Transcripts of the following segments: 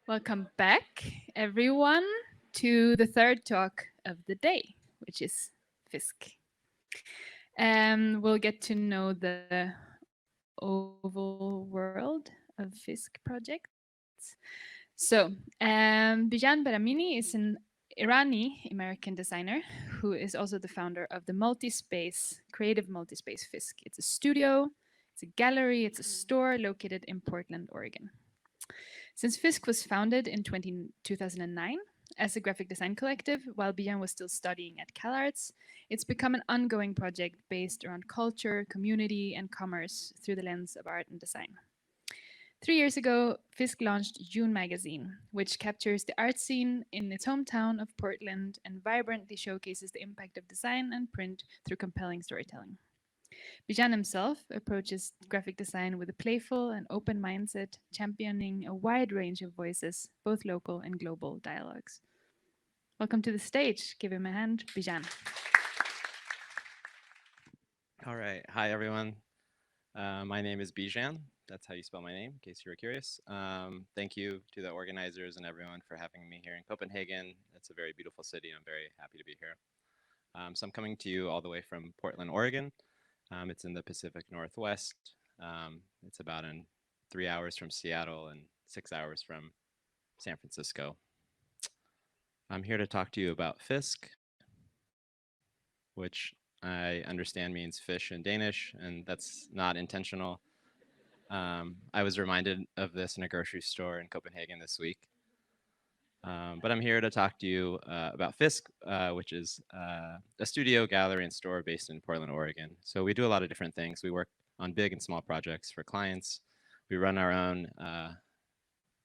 Welcome back, everyone, to the third talk of the day, which is FISK. We'll get to know the oval world of FISK projects. So, Bijan Berahimi is an Iranian-American designer who is also the founder of the creative multispace FISK. It's a studio, it's a gallery, it's a store located in Portland, Oregon. Since FISK was founded in 2009 as a graphic design collective, while Bijan was still studying at CalArts, it's become an ongoing project based around culture, community, and commerce through the lens of art and design. 3 years ago, FISK launched JOON Magazine, which captures the art scene in its hometown of Portland and vibrantly showcases the impact of design and print through compelling storytelling. Bijan himself approaches graphic design with a playful and open mindset, championing a wide range of voices, both local and global dialogues. Welcome to the stage. Give him a hand, Bijan. All right. Hi, everyone. My name is Bijan. That's how you spell my name, in case you were curious. Thank you to the organizers and everyone for having me here in Copenhagen. It's a very beautiful city. I'm very happy to be here. So I'm coming to you all the way from Portland, Oregon. It's in the Pacific Northwest. It's about 3 hours from Seattle and 6 hours from San Francisco. I'm here to talk to you about FISK, which I understand means fish in Danish, and that's not intentional. I was reminded of this in a grocery store in Copenhagen this week. But I'm here to talk to you about FISK, which is a studio, gallery, and store based in Portland, Oregon. So we do a lot of different things. We work on big and small projects for clients. We run our own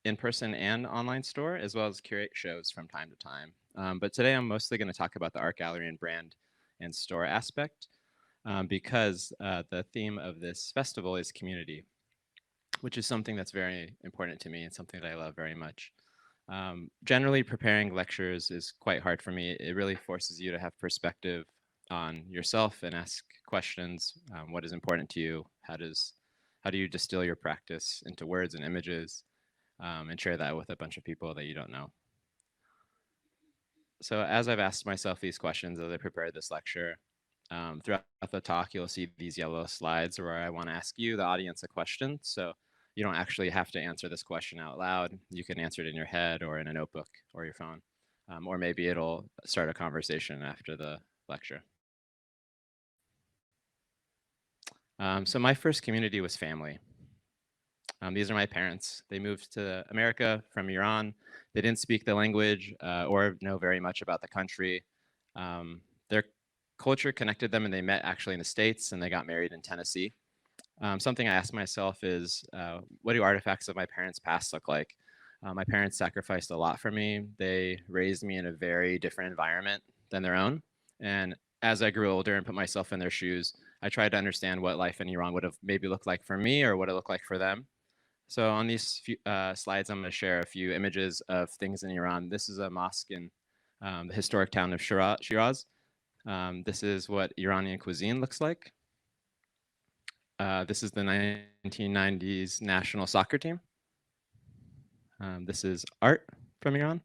in-person and online store, as well as curate shows from time to time. But today I'm mostly going to talk about the art gallery and brand and store aspect because the theme of this festival is community, which is something that's very important to me and something that I love very much. Generally, preparing lectures is quite hard for me. It really forces you to have perspective on yourself and ask questions. What is important to you? How do you distill your practice into words and images and share that with a bunch of people that you don't know? So as I've asked myself these questions as I prepared this lecture, throughout the talk, you'll see these yellow slides where I want to ask you, the audience, a question. So you don't actually have to answer this question out loud. You can answer it in your head or in a notebook or your phone, or maybe it'll start a conversation after the lecture. So my first community was family. These are my parents. They moved to America from Iran. They didn't speak the language or know very much about the country. Their culture connected them, and they met actually in the States, and they got married in Tennessee. Something I ask myself is, what do artifacts of my parents' past look like? My parents sacrificed a lot for me. They raised me in a very different environment than their own. And as I grew older and put myself in their shoes, I tried to understand what life in Iran would have maybe looked like for me or what it looked like for them. So on these few, slides, I'm going to share a few images of things in Iran. This is a mosque in the historic town of Shiraz. This is what Iranian cuisine looks like. This is the 1990s national soccer team. This is art from Iran.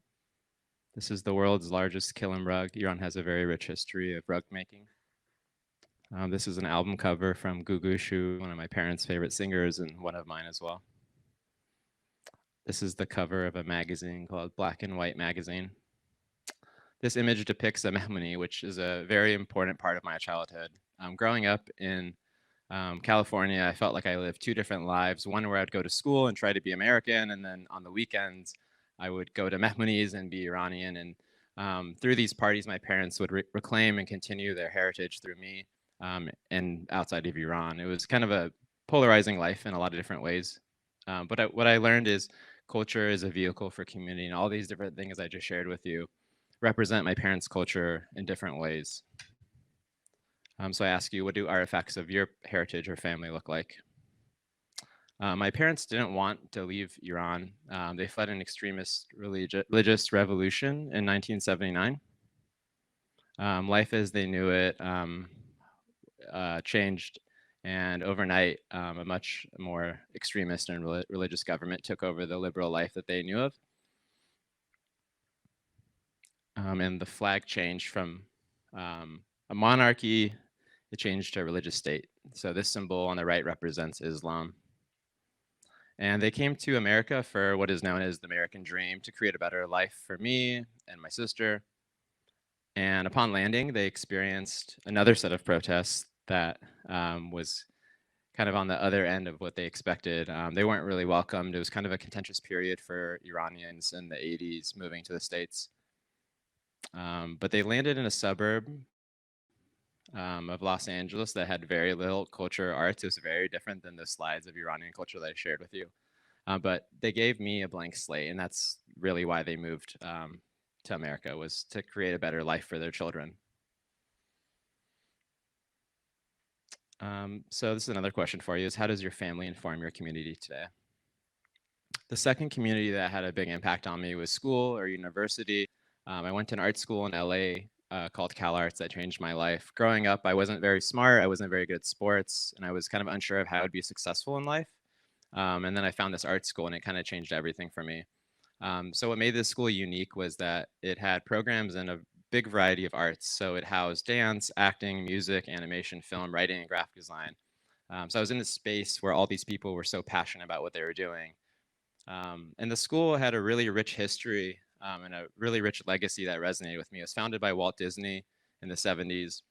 This is the world's largest kilim rug. Iran has a very rich history of rug making. This is an album cover from Gugu Shu, one of my parents' favorite singers and one of mine as well. This is the cover of a magazine called Black and White Magazine. This image depicts a Mehmoni, which is a very important part of my childhood. Growing up in California, I felt like I lived two different lives. One where I'd go to school and try to be American, and then on the weekends, I would go to Mehmonis and be Iranian. And through these parties, my parents would reclaim and continue their heritage through me and outside of Iran. It was kind of a polarizing life in a lot of different ways. But what I learned is culture is a vehicle for community, and all these different things I just shared with you represent my parents' culture in different ways. So I ask you, what do artifacts of your heritage or family look like? My parents didn't want to leave Iran. They fled an extremist religious revolution in 1979. Life as they knew it changed, and overnight, a much more extremist and religious government took over the liberal life that they knew of. and the flag changed from a monarchy, it changed to a religious state. So this symbol on the right represents Islam. And they came to America for what is known as the American Dream, to create a better life for me and my sister. And upon landing, they experienced another set of protests that was kind of on the other end of what they expected. They weren't really welcomed. It was kind of a contentious period for Iranians in the 80s moving to the States. But they landed in a suburb of Los Angeles that had very little culture or arts. It was very different than the slides of Iranian culture that I shared with you. But they gave me a blank slate, and that's really why they moved to America, was to create a better life for their children. So this is another question for you, is how does your family inform your community today? The second community that had a big impact on me was school or university. I went to an art school in LA called Cal Arts that changed my life. Growing up, I wasn't very smart, I wasn't very good at sports, and I was kind of unsure of how I'd be successful in life. And then I found this art school, and it kind of changed everything for me. So what made this school unique was that it had programs in a big variety of arts. So it housed dance, acting, music, animation, film, writing, and graphic design. So I was in this space where all these people were so passionate about what they were doing. And the school had a really rich history and a really rich legacy that resonated with me. It was founded by Walt Disney in the 70s,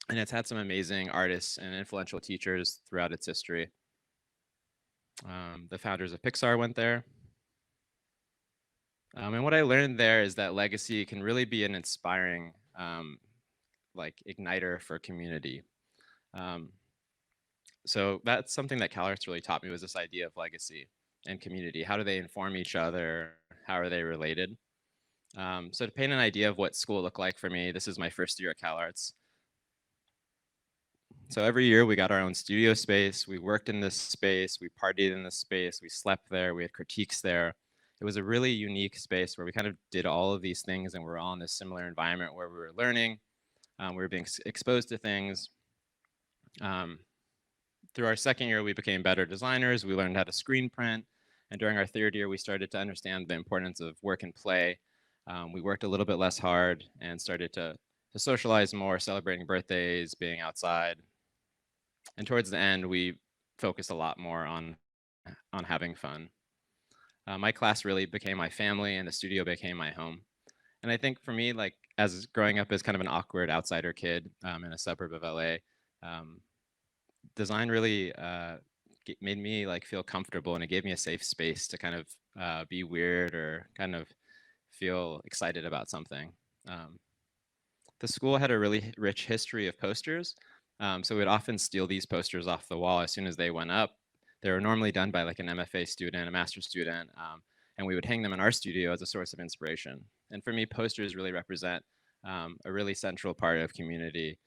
and it's had some amazing artists and influential teachers throughout its history. The founders of Pixar went there. And what I learned there is that legacy can really be an inspiring like igniter for community. So that's something that CalArts really taught me, was this idea of legacy and community. How do they inform each other? How are they related? So to paint an idea of what school looked like for me, this is my first year at CalArts. So every year we got our own studio space, we worked in this space, we partied in this space, we slept there, we had critiques there. It was a really unique space where we kind of did all of these things, and we're all in this similar environment where we were learning, we were being exposed to things. Through our second year, we became better designers, we learned how to screen print, and during our third year, we started to understand the importance of work and play. We worked a little bit less hard and started to socialize more, celebrating birthdays, being outside. And towards the end, we focused a lot more on having fun. My class really became my family, and the studio became my home. And I think for me, like as growing up as kind of an awkward outsider kid in a suburb of LA, design really made me like feel comfortable, and it gave me a safe space to kind of be weird or kind of feel excited about something. The school had a really rich history of posters, so we'd often steal these posters off the wall as soon as they went up. They were normally done by like an MFA student, a master's student, and we would hang them in our studio as a source of inspiration. And for me, posters really represent a really central part of community.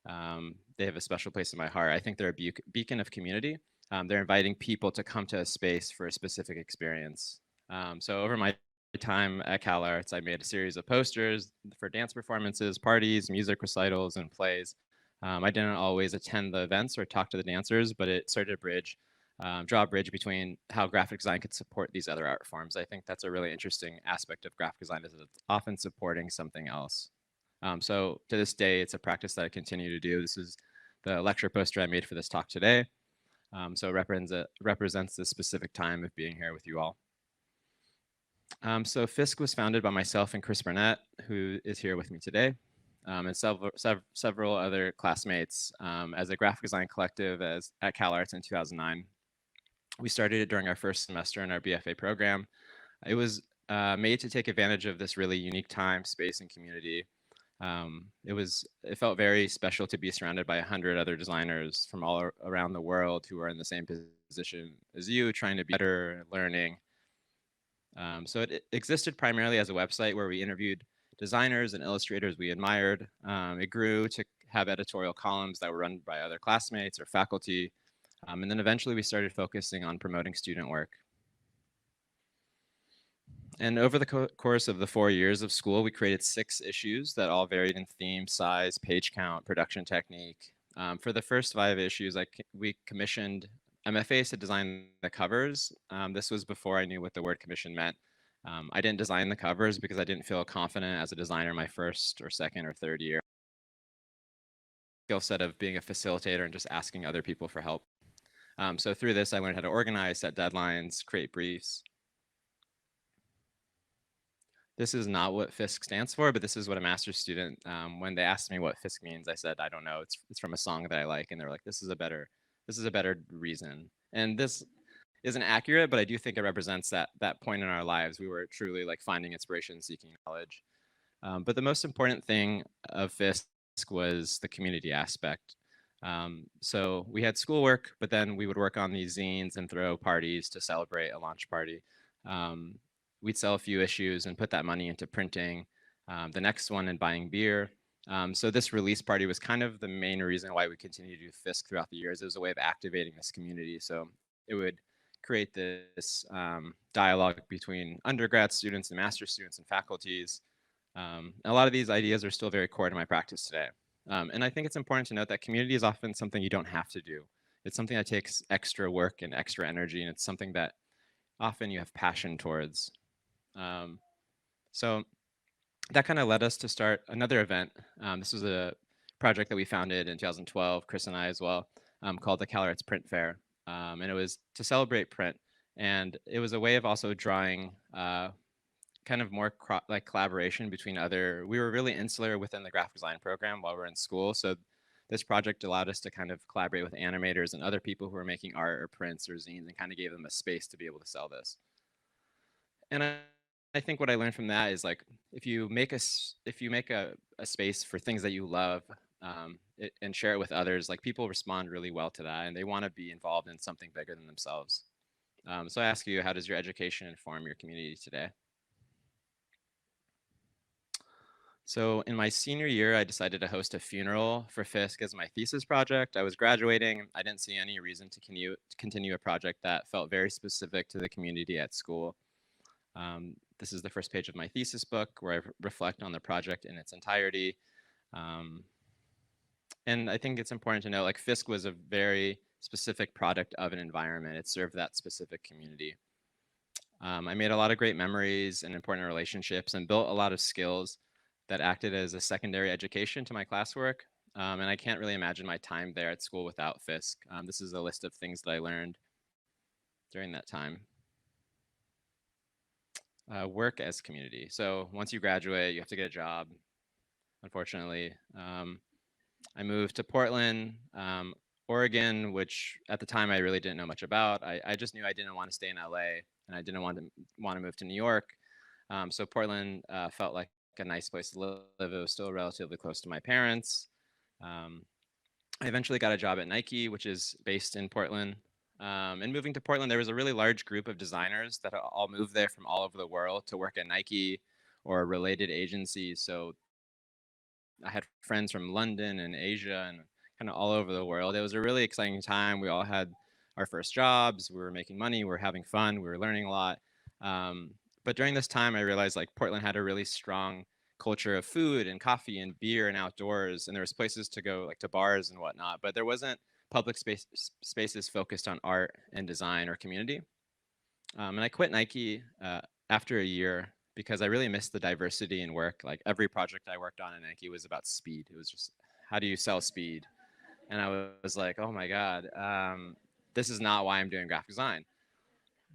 They have a special place in my heart. I think they're a beacon of community. They're inviting people to come to a space for a specific experience. So over my time at CalArts, I made a series of posters for dance performances, parties, music recitals, and plays. I didn't always attend the events or talk to the dancers, but it started a bridge, draw a bridge between how graphic design could support these other art forms. I think that's a really interesting aspect of graphic design, is it's often supporting something else. So to this day, it's a practice that I continue to do. This is the lecture poster I made for this talk today. So it represents this specific time of being here with you all. So FISK was founded by myself and Chris Burnett, who is here with me today, and several other classmates as a graphic design collective at CalArts in 2009. We started it during our first semester in our BFA program. It was made to take advantage of this really unique time, space, and community. It felt very special to be surrounded by 100 other designers from all around the world who are in the same position as you, trying to be better, learning. So it existed primarily as a website where we interviewed designers and illustrators we admired. It grew to have editorial columns that were run by other classmates or faculty. And then eventually we started focusing on promoting student work. And over the course of the 4 years of school, we created 6 issues that all varied in theme, size, page count, production technique. For the first 5 issues, we commissioned MFAs to design the covers. This was before I knew what the word commission meant. I didn't design the covers because I didn't feel confident as a designer my first or second or third year. Skill set of being a facilitator and just asking other people for help. So through this, I learned how to organize, set deadlines, create briefs. This is not what FISK stands for, but this is what a master's student, when they asked me what FISK means, I said, I don't know. It's from a song that I like. And they're like, this is a better reason. And this isn't accurate, but I do think it represents that point in our lives. We were truly like finding inspiration, seeking knowledge. But the most important thing of FISK was the community aspect. So we had schoolwork, but then we would work on these zines and throw parties to celebrate a launch party. We'd sell a few issues and put that money into printing the next one and buying beer. So this release party was kind of the main reason why we continued to do FISK throughout the years. It was a way of activating this community. So it would create this dialogue between undergrad students and master's students and faculties. A lot of these ideas are still very core to my practice today. And I think it's important to note that community is often something you don't have to do. It's something that takes extra work and extra energy, and it's something that often you have passion towards. So that kind of led us to start another event. This was a project that we founded in 2012, Chris and I as well, called the Cal Arts Print Fair. And it was to celebrate print. And it was a way of also drawing kind of more like collaboration between we were really insular within the graphic design program while we were in school. So this project allowed us to kind of collaborate with animators and other people who were making art or prints or zines and kind of gave them a space to be able to sell this. And I think what I learned from that is like, if you make a space for things that you love and share it with others, like people respond really well to that and they want to be involved in something bigger than themselves. So I ask you, how does your education inform your community today? So in my senior year, I decided to host a funeral for FISK as my thesis project. I was graduating. I didn't see any reason to continue a project that felt very specific to the community at school. This is the first page of my thesis book where I reflect on the project in its entirety. And I think it's important to know, like, FISK was a very specific product of an environment. It served that specific community. I made a lot of great memories and important relationships and built a lot of skills that acted as a secondary education to my classwork. And I can't really imagine my time there at school without FISK. This is a list of things that I learned during that time. Work as community. So once you graduate, you have to get a job, unfortunately. I moved to Portland, Oregon, which at the time I really didn't know much about. I just knew I didn't want to stay in LA and I didn't want to move to New York. So Portland felt like a nice place to live. It was still relatively close to my parents. I eventually got a job at Nike, which is based in Portland. And moving to Portland, there was a really large group of designers that all moved there from all over the world to work at Nike or related agencies. So I had friends from London and Asia and kind of all over the world. It was a really exciting time. We all had our first jobs. We were making money. We were having fun. We were learning a lot. But during this time, I realized like Portland had a really strong culture of food and coffee and beer and outdoors. And there was places to go, like to bars and whatnot. But there wasn't public spaces focused on art and design or community. And I quit Nike after a year because I really missed the diversity in work. Like every project I worked on at Nike was about speed. It was just, how do you sell speed? And I was like, oh my God, this is not why I'm doing graphic design.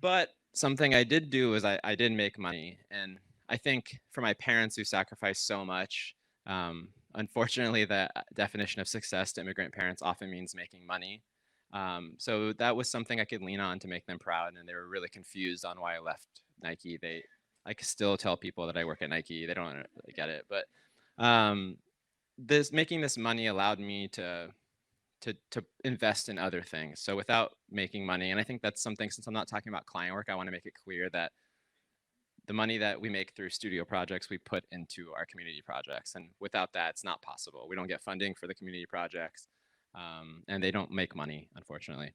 But something I did do was I did make money. And I think for my parents who sacrificed so much, unfortunately, the definition of success to immigrant parents often means making money. So that was something I could lean on to make them proud. And they were really confused on why I left Nike. I can still tell people that I work at Nike. They don't really get it. But making this money allowed me to invest in other things. So without making money, and I think that's something, since I'm not talking about client work, I want to make it clear that the money that we make through studio projects, we put into our community projects. And without that, it's not possible. We don't get funding for the community projects, and they don't make money, unfortunately.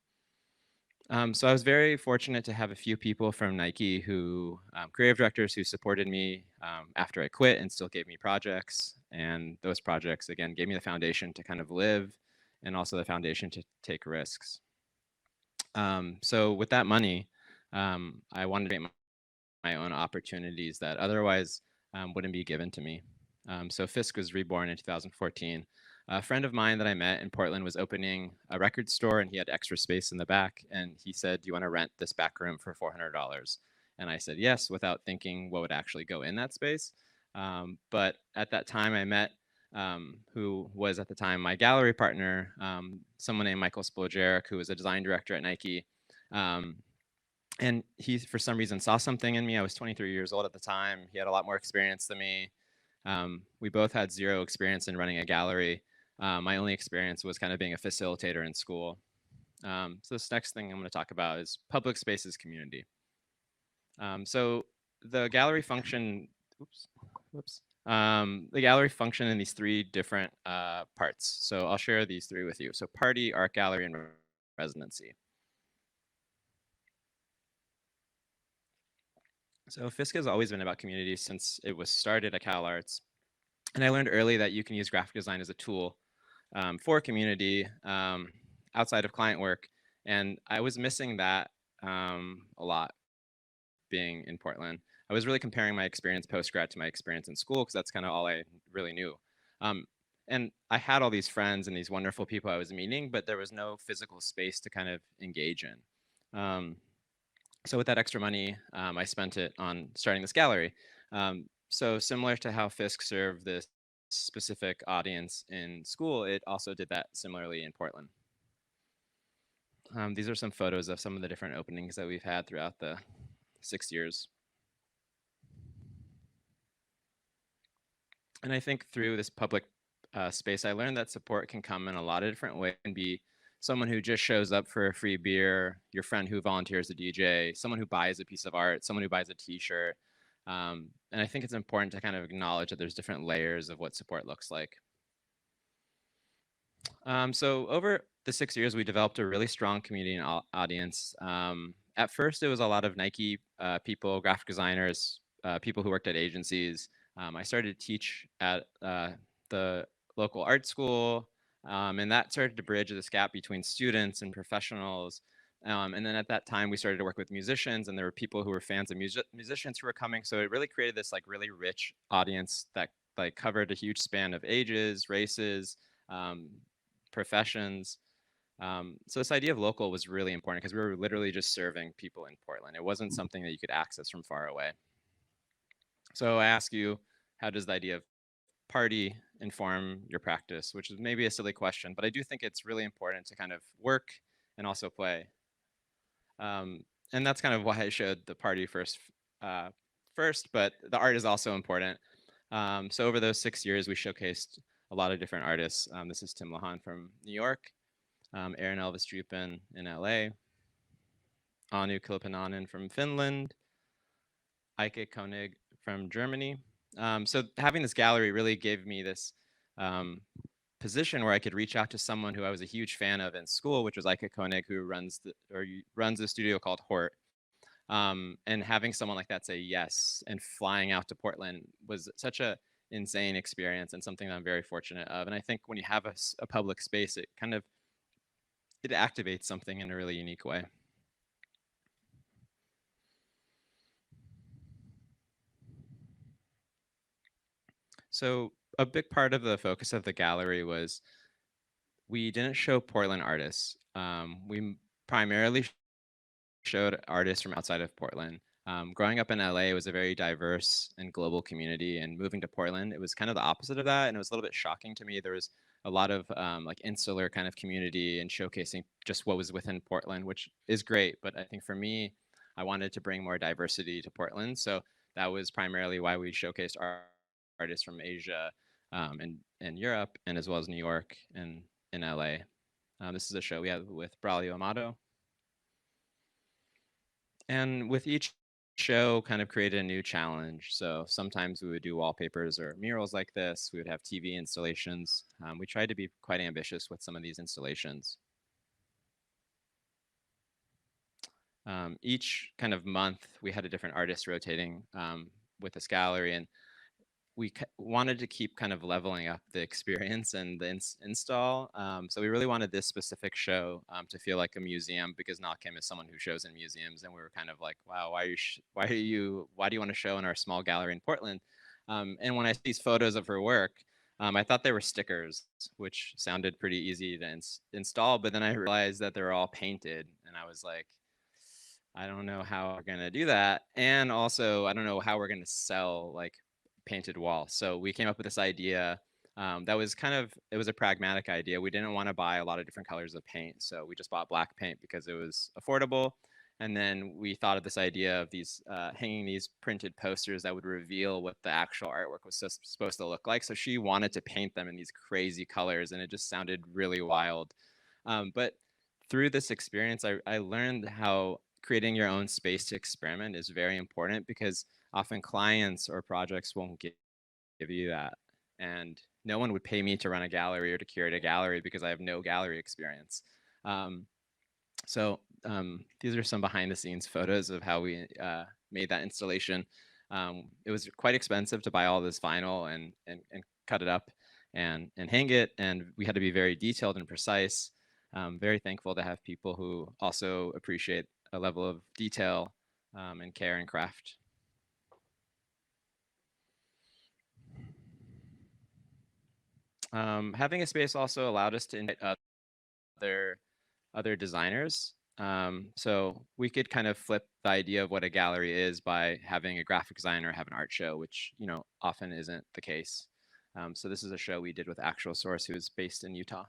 So I was very fortunate to have a few people from Nike who, creative directors who supported me after I quit and still gave me projects. And those projects, again, gave me the foundation to kind of live and also the foundation to take risks. So with that money, I wanted to make my own opportunities that otherwise wouldn't be given to me. So FISK was reborn in 2014. A friend of mine that I met in Portland was opening a record store, and he had extra space in the back. And he said, "Do you want to rent this back room for $400?" And I said yes, without thinking what would actually go in that space. But at that time, I met who was at the time my gallery partner, someone named Michael Spoljarek, who was a design director at Nike. And he, for some reason, saw something in me. I was 23 years old at the time. He had a lot more experience than me. We both had zero experience in running a gallery. My only experience was kind of being a facilitator in school. So this next thing I'm going to talk about is public spaces community. So the gallery function, the gallery function in these three different parts. So I'll share these three with you. So party, art gallery, and residency. So FISK has always been about community since it was started at Cal Arts. And I learned early that you can use graphic design as a tool for community outside of client work. And I was missing that a lot being in Portland. I was really comparing my experience post-grad to my experience in school because that's kind of all I really knew. And I had all these friends and these wonderful people I was meeting, but there was no physical space to kind of engage in. So with that extra money, I spent it on starting this gallery. So similar to how FISK served this specific audience in school, it also did that similarly in Portland. These are some photos of some of the different openings that we've had throughout the 6 years. And I think through this public space, I learned that support can come in a lot of different ways. It can be someone who just shows up for a free beer, your friend who volunteers to DJ, someone who buys a piece of art, someone who buys a t-shirt. And I think it's important to kind of acknowledge that there's different layers of what support looks like. So over the 6 years, we developed a really strong community and audience. At first, it was a lot of Nike people, graphic designers, people who worked at agencies. I started to teach at the local art school, and that started to bridge this gap between students and professionals. And then at that time, we started to work with musicians, and there were people who were fans of musicians who were coming. So it really created this like really rich audience that like covered a huge span of ages, races, professions. So this idea of local was really important because we were literally just serving people in Portland. It wasn't something that you could access from far away. So I ask you, how does the idea of party inform your practice? Which is maybe a silly question, but I do think it's really important to kind of work and also play. And that's kind of why I showed the party first, but the art is also important. So over those 6 years, we showcased a lot of different artists. This is Tim Lahan from New York, Aaron Elvis Drupin in LA, Anu Kilpinanen from Finland, Eike Koenig from Germany. So having this gallery really gave me this position where I could reach out to someone who I was a huge fan of in school, which was Eike Koenig, who runs a studio called Hort. And having someone like that say yes and flying out to Portland was such a insane experience and something that I'm very fortunate of. And I think when you have a public space, it kind of, it activates something in a really unique way. So a big part of the focus of the gallery was we didn't show Portland artists. We primarily showed artists from outside of Portland. Growing up in LA was a very diverse and global community, and moving to Portland, it was kind of the opposite of that, and it was a little bit shocking to me. There was a lot of like insular kind of community and showcasing just what was within Portland, which is great. But I think for me, I wanted to bring more diversity to Portland, so that was primarily why we showcased artists from Asia and Europe, and as well as New York and in LA. This is a show we had with Braulio Amato. And with each show kind of created a new challenge. So sometimes we would do wallpapers or murals like this. We would have TV installations. We tried to be quite ambitious with some of these installations. Each kind of month, we had a different artist rotating with this gallery. And we wanted to keep kind of leveling up the experience and the install. So we really wanted this specific show to feel like a museum, because Nakim is someone who shows in museums, and we were kind of like, wow, why do you want to show in our small gallery in Portland? And when I see these photos of her work, I thought they were stickers, which sounded pretty easy to install, but then I realized that they were all painted, and I was like, I don't know how we're gonna do that, and also I don't know how we're gonna sell like painted walls. So we came up with this idea that was it was a pragmatic idea. We didn't want to buy a lot of different colors of paint, so we just bought black paint because it was affordable. And then we thought of this idea of these hanging these printed posters that would reveal what the actual artwork was supposed to look like. So she wanted to paint them in these crazy colors, and it just sounded really wild. But through this experience, I learned how creating your own space to experiment is very important, because often clients or projects won't give you that. And no one would pay me to run a gallery or to curate a gallery because I have no gallery experience. Um, so these are some behind the scenes photos of how we made that installation. It was quite expensive to buy all this vinyl and cut it up and hang it. And we had to be very detailed and precise. Very thankful to have people who also appreciate a level of detail and care and craft. Having a space also allowed us to invite other other designers. So we could kind of flip the idea of what a gallery is by having a graphic designer have an art show, which often isn't the case. So this is a show we did with Actual Source, who is based in Utah.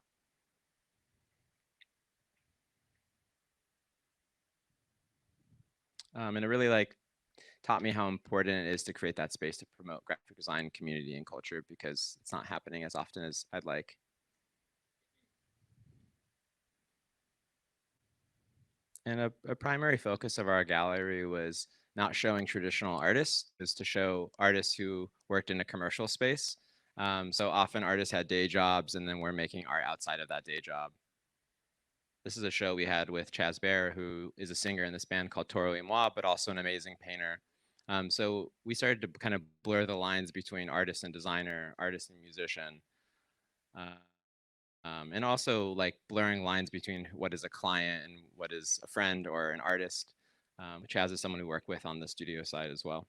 And it really taught me how important it is to create that space to promote graphic design community and culture, because it's not happening as often as I'd like. And a primary focus of our gallery was not showing traditional artists, is to show artists who worked in a commercial space. So often artists had day jobs, and then we're making art outside of that day job. This is a show we had with Chaz Bear, who is a singer in this band called Toro y Moi, but also an amazing painter. So we started to kind of blur the lines between artist and designer, artist and musician. And also like blurring lines between what is a client and what is a friend or an artist. Chaz is someone we work with on the studio side as well.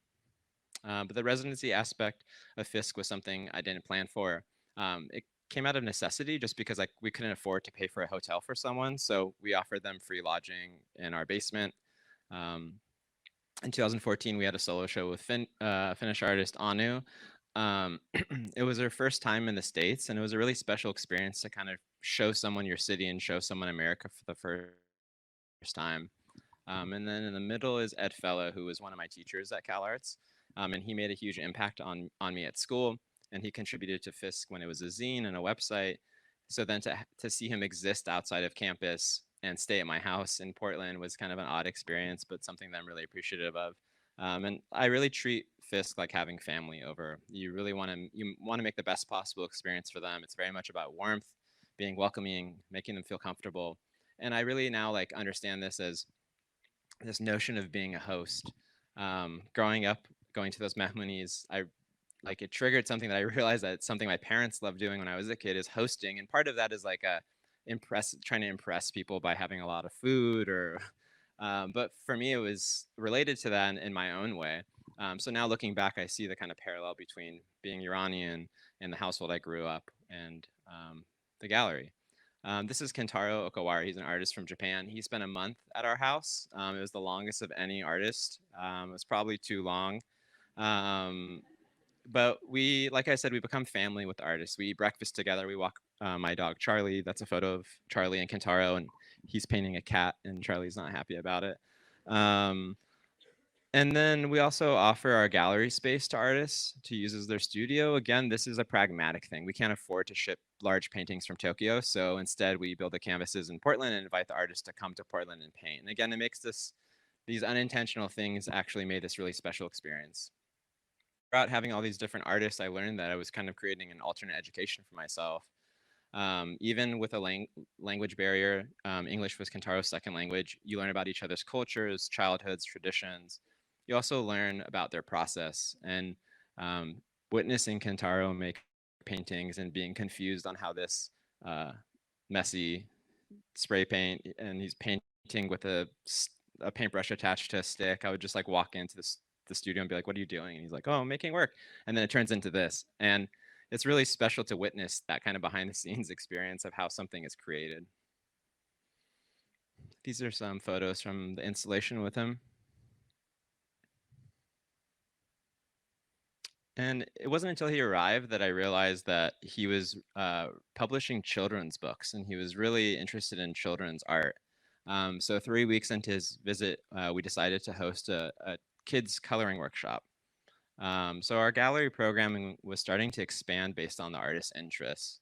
But the residency aspect of FISK was something I didn't plan for. It came out of necessity, just because we couldn't afford to pay for a hotel for someone. So we offered them free lodging in our basement. In 2014, we had a solo show with Finnish artist Anu. It was her first time in the States, and it was a really special experience to kind of show someone your city and show someone America for the first time. And then in the middle is Ed Fella, who was one of my teachers at CalArts, and he made a huge impact on me at school, and he contributed to FISK when it was a zine and a website. So then to see him exist outside of campus and stay at my house in Portland was kind of an odd experience, but something that I'm really appreciative of. And I really treat FISK like having family over. You really want to make the best possible experience for them. It's very much about warmth, being welcoming, making them feel comfortable. And I really now understand this as this notion of being a host. Growing up, going to those Mehmoonies, it triggered something that I realized that it's something my parents loved doing when I was a kid, is hosting. And part of that is trying to impress people by having a lot of food or but for me, it was related to that in my own way. So now looking back, I see the kind of parallel between being Iranian and the household I grew up and the gallery. This is Kentaro Okawara. He's an artist from Japan. He spent a month at our house. It was the longest of any artist. It was probably too long. But like I said, we become family with artists. We eat breakfast together. We walk my dog, Charlie. That's a photo of Charlie and Kentaro, and he's painting a cat, and Charlie's not happy about it. And then we also offer our gallery space to artists to use as their studio. Again, this is a pragmatic thing. We can't afford to ship large paintings from Tokyo. So instead, we build the canvases in Portland and invite the artists to come to Portland and paint. And again, it makes these unintentional things actually made this really special experience. Throughout having all these different artists, I learned that I was kind of creating an alternate education for myself. Even with a language barrier, English was Kentaro's second language. You learn about each other's cultures, childhoods, traditions. You also learn about their process. And witnessing Kentaro make paintings and being confused on how this messy spray paint, and he's painting with a paintbrush attached to a stick. I would just like walk into the studio and be like, "What are you doing?" And he's like, "Oh, I'm making work." And then it turns into this, and it's really special to witness that kind of behind the scenes experience of how something is created. These are some photos from the installation with him. And it wasn't until he arrived that I realized that he was publishing children's books, and he was really interested in children's art. So 3 weeks into his visit, we decided to host a kids coloring workshop. So our gallery programming was starting to expand based on the artist's interests.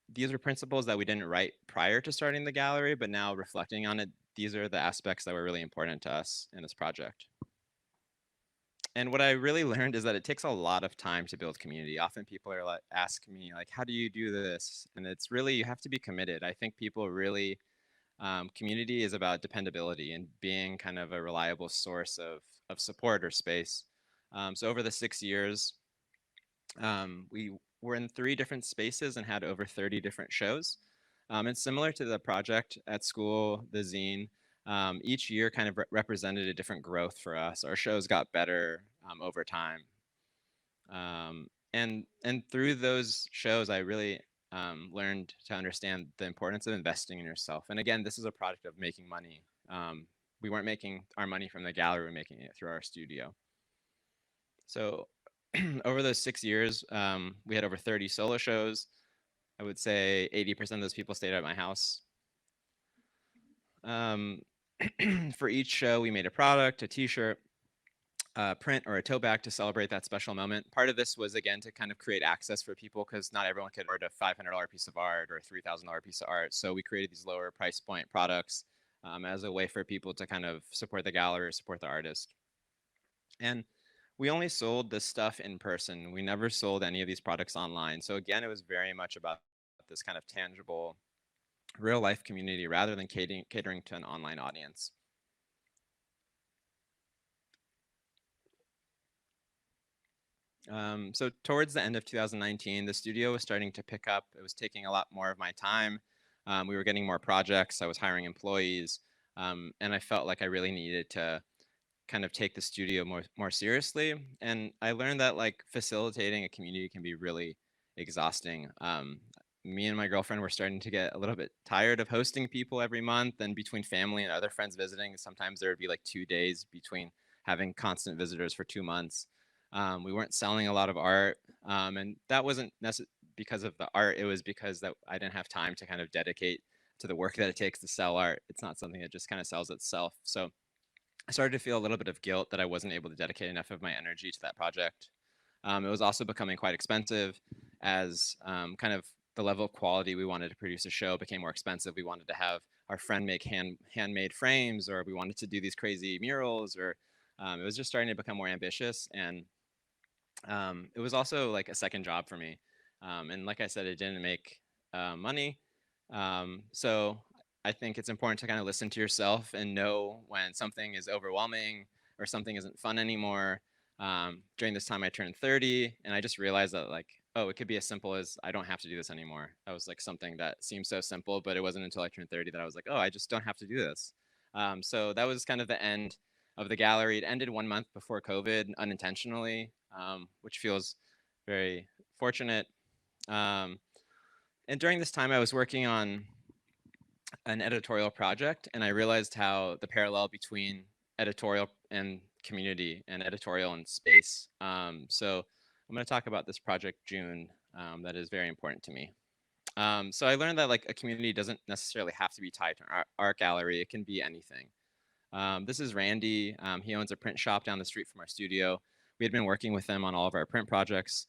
These are principles that we didn't write prior to starting the gallery, but now reflecting on it, these are the aspects that were really important to us in this project. And what I really learned is that it takes a lot of time to build community. Often people are like, ask me like, how do you do this? And it's really, you have to be committed. I think people really, community is about dependability and being kind of a reliable source of support or space. So over the 6 years, we were in 3 different spaces and had over 30 different shows. And similar to the project at school, the zine, each year kind of represented a different growth for us. Our shows got better over time. And through those shows, I really learned to understand the importance of investing in yourself. And again, this is a product of making money. We weren't making our money from the gallery, we were making it through our studio. So over those 6 years, we had over 30 solo shows. I would say 80% of those people stayed at my house. For each show, we made a product, a t-shirt, a print, or a tote bag to celebrate that special moment. Part of this was, again, to kind of create access for people because not everyone could afford a $500 piece of art or a $3,000 piece of art. So we created these lower price point products as a way for people to kind of support the gallery or support the artist. And we only sold this stuff in person. We never sold any of these products online. So again, it was very much about this kind of tangible, real life community rather than catering to an online audience. So towards the end of 2019, the studio was starting to pick up. It was taking a lot more of my time. We were getting more projects. I was hiring employees. And I felt like I really needed to kind of take the studio more seriously. And I learned that like facilitating a community can be really exhausting. Me and my girlfriend were starting to get a little bit tired of hosting people every month, and between family and other friends visiting, sometimes there would be like 2 days between having constant visitors for 2 months. We weren't selling a lot of art, and that wasn't because of the art. It was because that I didn't have time to kind of dedicate to the work that it takes to sell art. It's not something that just kind of sells itself. So I started to feel a little bit of guilt that I wasn't able to dedicate enough of my energy to that project. It was also becoming quite expensive as kind of the level of quality we wanted to produce a show became more expensive. We wanted to have our friend make handmade frames, or we wanted to do these crazy murals, or it was just starting to become more ambitious. And it was also like a second job for me. And like I said, it didn't make money. So I think it's important to kind of listen to yourself and know when something is overwhelming or something isn't fun anymore. During this time, I turned 30, and I just realized that like, oh, it could be as simple as I don't have to do this anymore. That was like something that seemed so simple, but it wasn't until I turned 30 that I was like, oh, I just don't have to do this. So that was kind of the end of the gallery. It ended 1 month before COVID unintentionally, which feels very fortunate. And during this time, I was working on an editorial project, and I realized how the parallel between editorial and community and editorial and space. So I'm going to talk about this project, JOON, that is very important to me. So I learned that like a community doesn't necessarily have to be tied to an art gallery. It can be anything. This is Randy. He owns a print shop down the street from our studio. We had been working with him on all of our print projects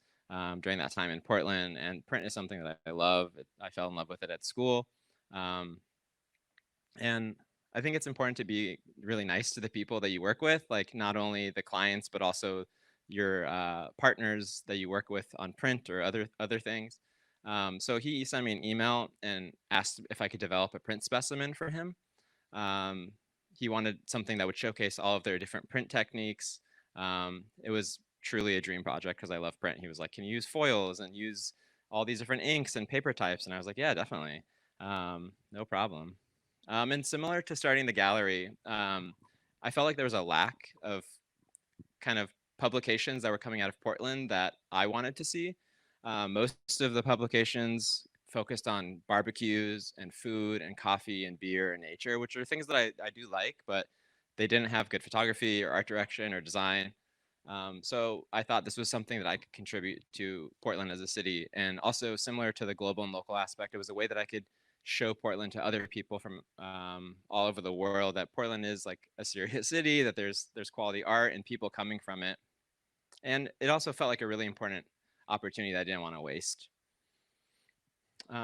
during that time in Portland, and print is something that I love. I fell in love with it at school. And I think it's important to be really nice to the people that you work with, like not only the clients, but also your partners that you work with on print or other things. So he sent me an email and asked if I could develop a print specimen for him. He wanted something that would showcase all of their different print techniques, It was truly a dream project because I love print. He was like, "Can you use foils and use all these different inks and paper types?" And I was like, "Yeah, definitely, no problem." And similar to starting the gallery, I felt like there was a lack of kind of publications that were coming out of Portland that I wanted to see. Most of the publications focused on barbecues and food and coffee and beer and nature, which are things that I do like, but they didn't have good photography or art direction or design. So I thought this was something that I could contribute to Portland as a city. And also similar to the global and local aspect, it was a way that I could show Portland to other people from all over the world that Portland is like a serious city, that there's quality art and people coming from it. And it also felt like a really important opportunity that I didn't want to waste.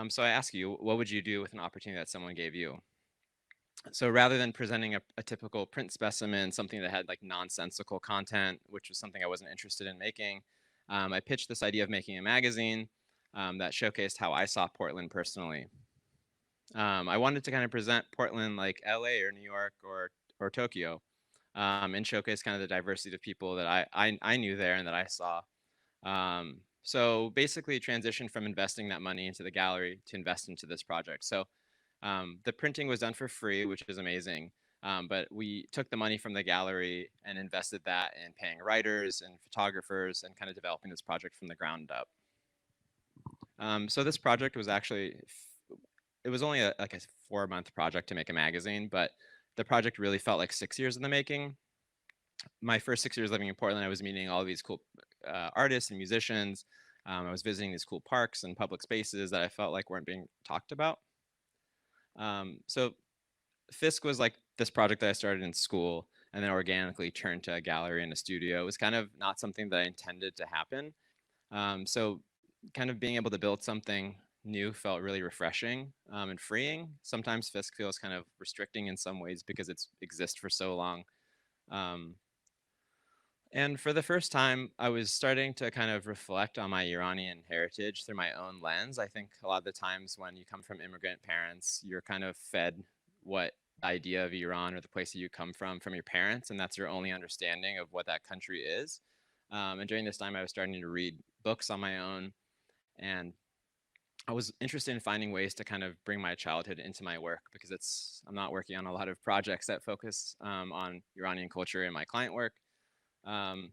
So I ask you, what would you do with an opportunity that someone gave you? So rather than presenting a typical print specimen, something that had like nonsensical content, which was something I wasn't interested in making, I pitched this idea of making a magazine that showcased how I saw Portland personally. I wanted to kind of present Portland like LA or New York or Tokyo, and showcase kind of the diversity of people that I knew there and that I saw. So basically transition from investing that money into the gallery to invest into this project. So the printing was done for free, which is amazing. But we took the money from the gallery and invested that in paying writers and photographers and kind of developing this project from the ground up. So this project was actually, it was only like a 4-month project to make a magazine, but the project really felt like 6 years in the making. My first 6 years living in Portland, I was meeting all of these cool artists and musicians. I was visiting these cool parks and public spaces that I felt like weren't being talked about. So FISK was like this project that I started in school and then organically turned to a gallery and a studio. It was kind of not something that I intended to happen. So kind of being able to build something new felt really refreshing and freeing. Sometimes FISK feels kind of restricting in some ways because it's exists for so long. Um, and for the first time, I was starting to kind of reflect on my Iranian heritage through my own lens. I think a lot of the times when you come from immigrant parents, you're kind of fed what idea of Iran or the place that you come from your parents, and that's your only understanding of what that country is. And during this time, I was starting to read books on my own, and I was interested in finding ways to kind of bring my childhood into my work because I'm not working on a lot of projects that focus on Iranian culture in my client work. Um,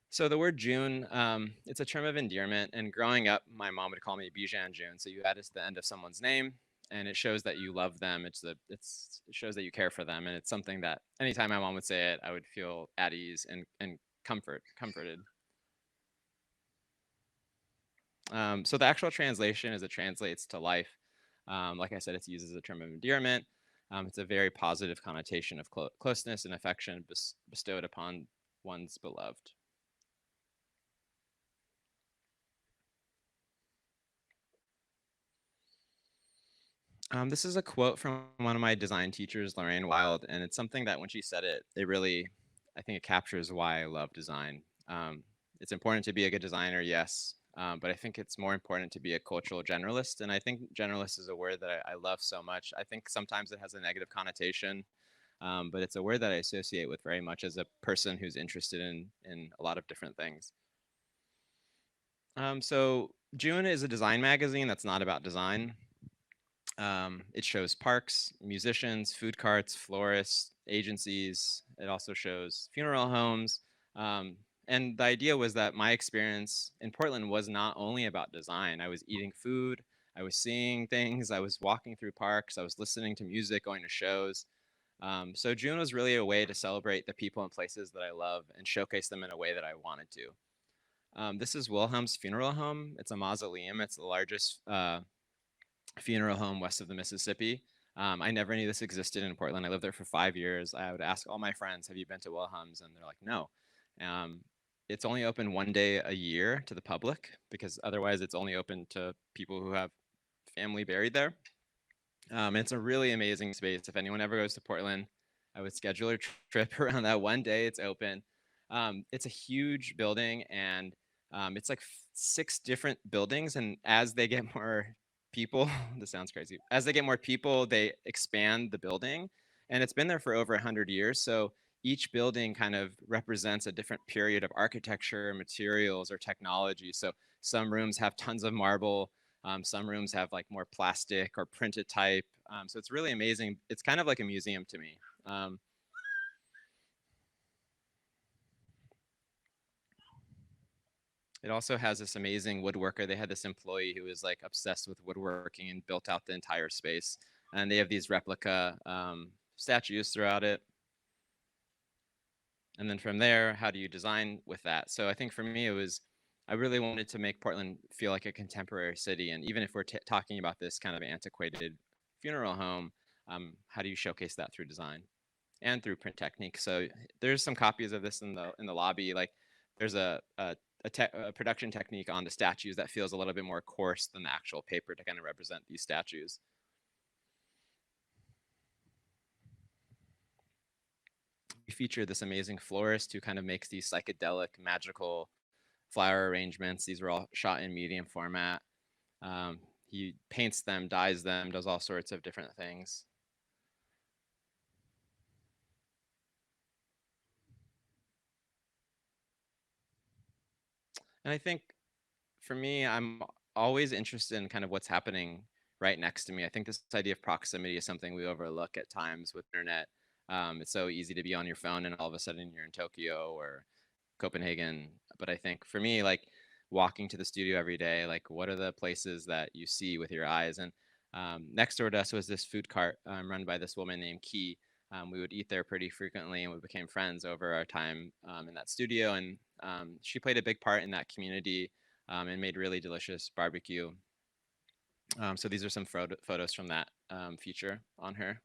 so the word June, it's a term of endearment. And growing up, my mom would call me Bijan June. So you add it to the end of someone's name, and it shows that you love them. It shows that you care for them, and it's something that anytime my mom would say it, I would feel at ease and comforted. So the actual translation is it translates to life. Like I said, it's used as a term of endearment. It's a very positive connotation of closeness and affection bestowed upon one's beloved. This is a quote from one of my design teachers, Lorraine Wild, and it's something that when she said it, I think it captures why I love design. It's important to be a good designer, yes, but I think it's more important to be a cultural generalist. And I think generalist is a word that I love so much. I think sometimes it has a negative connotation, but it's a word that I associate with very much as a person who's interested in a lot of different things. So June is a design magazine that's not about design. It shows parks, musicians, food carts, florists, agencies. It also shows funeral homes. And the idea was that my experience in Portland was not only about design. I was eating food, I was seeing things, I was walking through parks, I was listening to music, going to shows. So June was really a way to celebrate the people and places that I love and showcase them in a way that I wanted to. This is Wilhelm's Funeral Home. It's a mausoleum. It's the largest funeral home west of the Mississippi. I never knew this existed in Portland. I lived there for 5 years. I would ask all my friends, "Have you been to Wilhelm's?" And they're like, "No." Um, it's only open one day a year to the public because otherwise it's only open to people who have family buried there. It's a really amazing space. If anyone ever goes to Portland, I would schedule a trip around that one day it's open. It's a huge building, and it's like 6 different buildings. And as they get more people, this sounds crazy. As they get more people, they expand the building, and it's been there for over 100 years. So each building kind of represents a different period of architecture, materials, or technology. So some rooms have tons of marble, some rooms have like more plastic or printed type. So it's really amazing. It's kind of like a museum to me. It also has this amazing woodworker. They had this employee who was like obsessed with woodworking and built out the entire space. And they have these replica statues throughout it. And then from there, how do you design with that? So I think for me, I really wanted to make Portland feel like a contemporary city. And even if we're talking about this kind of antiquated funeral home, how do you showcase that through design and through print technique? So there's some copies of this in the lobby. Like there's a production technique on the statues that feels a little bit more coarse than the actual paper to kind of represent these statues. We feature this amazing florist who kind of makes these psychedelic, magical flower arrangements. These were all shot in medium format. He paints them, dyes them, does all sorts of different things. And I think for me, I'm always interested in kind of what's happening right next to me. I think this idea of proximity is something we overlook at times with internet. It's so easy to be on your phone and all of a sudden you're in Tokyo or Copenhagen. But I think for me, like walking to the studio every day, like what are the places that you see with your eyes? And next door to us was this food cart run by this woman named Key. We would eat there pretty frequently and we became friends over our time in that studio. And she played a big part in that community and made really delicious barbecue. So these are some photos from that feature on her.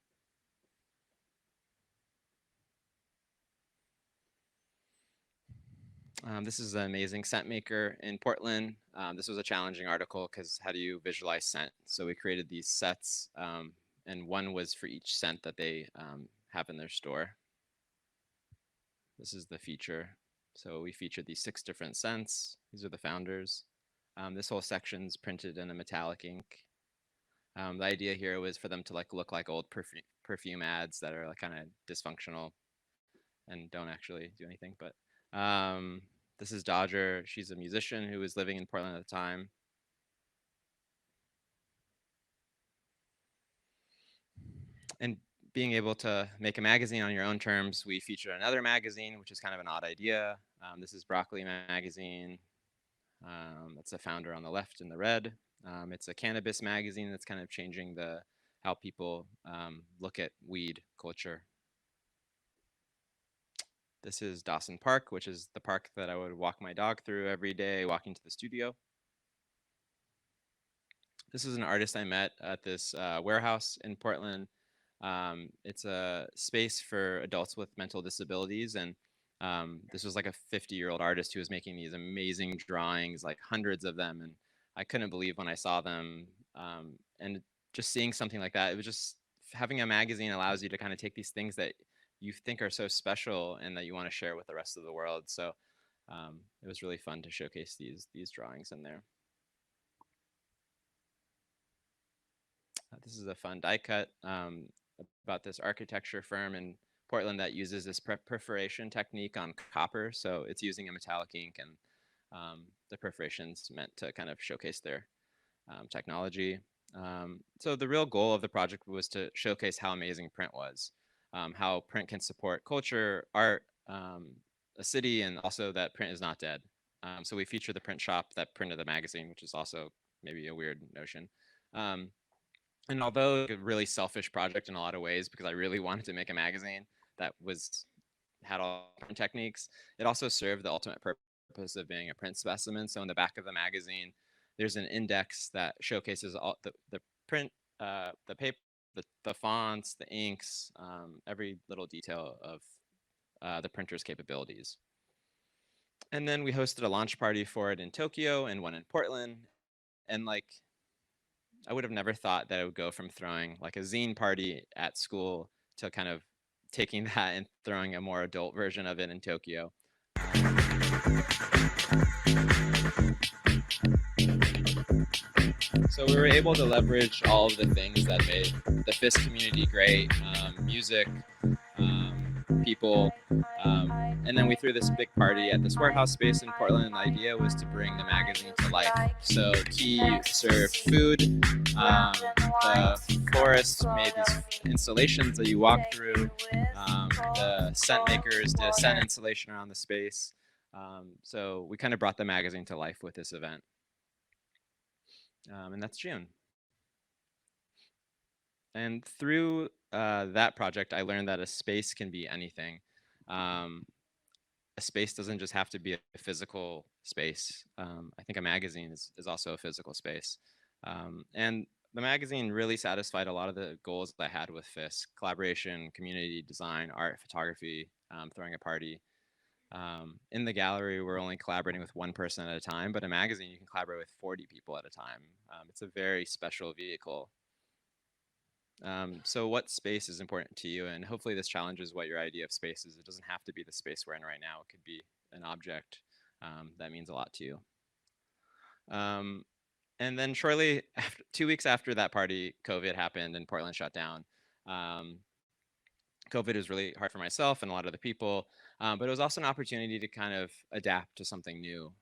This is an amazing scent maker in Portland. This was a challenging article because how do you visualize scent? So we created these sets and one was for each scent that they have in their store. This is the feature. So we featured these 6 different scents. These are the founders. This whole section's printed in a metallic ink. The idea here was for them to like look like old perfume ads that are like kind of dysfunctional and don't actually do anything. But this is Dodger. She's a musician who was living in Portland at the time. And being able to make a magazine on your own terms, we featured another magazine, which is kind of an odd idea. This is Broccoli Magazine. It's a founder on the left in the red. It's a cannabis magazine that's kind of changing how people look at weed culture. This is Dawson Park, which is the park that I would walk my dog through every day walking to the studio. This is an artist I met at this warehouse in Portland. It's a space for adults with mental disabilities. And this was like a 50-year-old artist who was making these amazing drawings, like hundreds of them. And I couldn't believe when I saw them. And just seeing something like that, it was just having a magazine allows you to kind of take these things that you think are so special and that you want to share with the rest of the world. So it was really fun to showcase these drawings in there. This is a fun die cut about this architecture firm in Portland that uses this perforation technique on copper. So it's using a metallic ink, and the perforation's meant to kind of showcase their technology. So the real goal of the project was to showcase how amazing print was, how print can support culture, art, a city, and also that print is not dead. So we feature the print shop that printed the magazine, which is also maybe a weird notion. And although a really selfish project in a lot of ways, because I really wanted to make a magazine that had all print techniques, it also served the ultimate purpose of being a print specimen. So in the back of the magazine, there's an index that showcases all the print, the paper, the fonts, the inks, every little detail of the printer's capabilities. And then we hosted a launch party for it in Tokyo and one in Portland. And like, I would have never thought that it would go from throwing like a zine party at school to kind of taking that and throwing a more adult version of it in Tokyo. So we were able to leverage all of the things that made the FISK community great, music, people. And then we threw this big party at this warehouse space in Portland. And the idea was to bring the magazine to life. So Key served food. The florist made these installations that you walk through. The scent makers did a scent installation around the space. So we kind of brought the magazine to life with this event. And that's June. And through that project, I learned that a space can be anything. A space doesn't just have to be a physical space. I think a magazine is also a physical space. And the magazine really satisfied a lot of the goals I had with FISK: collaboration, community, design, art, photography, throwing a party. In the gallery, we're only collaborating with one person at a time, but a magazine, you can collaborate with 40 people at a time. It's a very special vehicle. So what space is important to you? And hopefully this challenges what your idea of space is. It doesn't have to be the space we're in right now. It could be an object that means a lot to you. And then shortly, 2 weeks after that party, COVID happened and Portland shut down. COVID was really hard for myself and a lot of the people, but it was also an opportunity to kind of adapt to something new.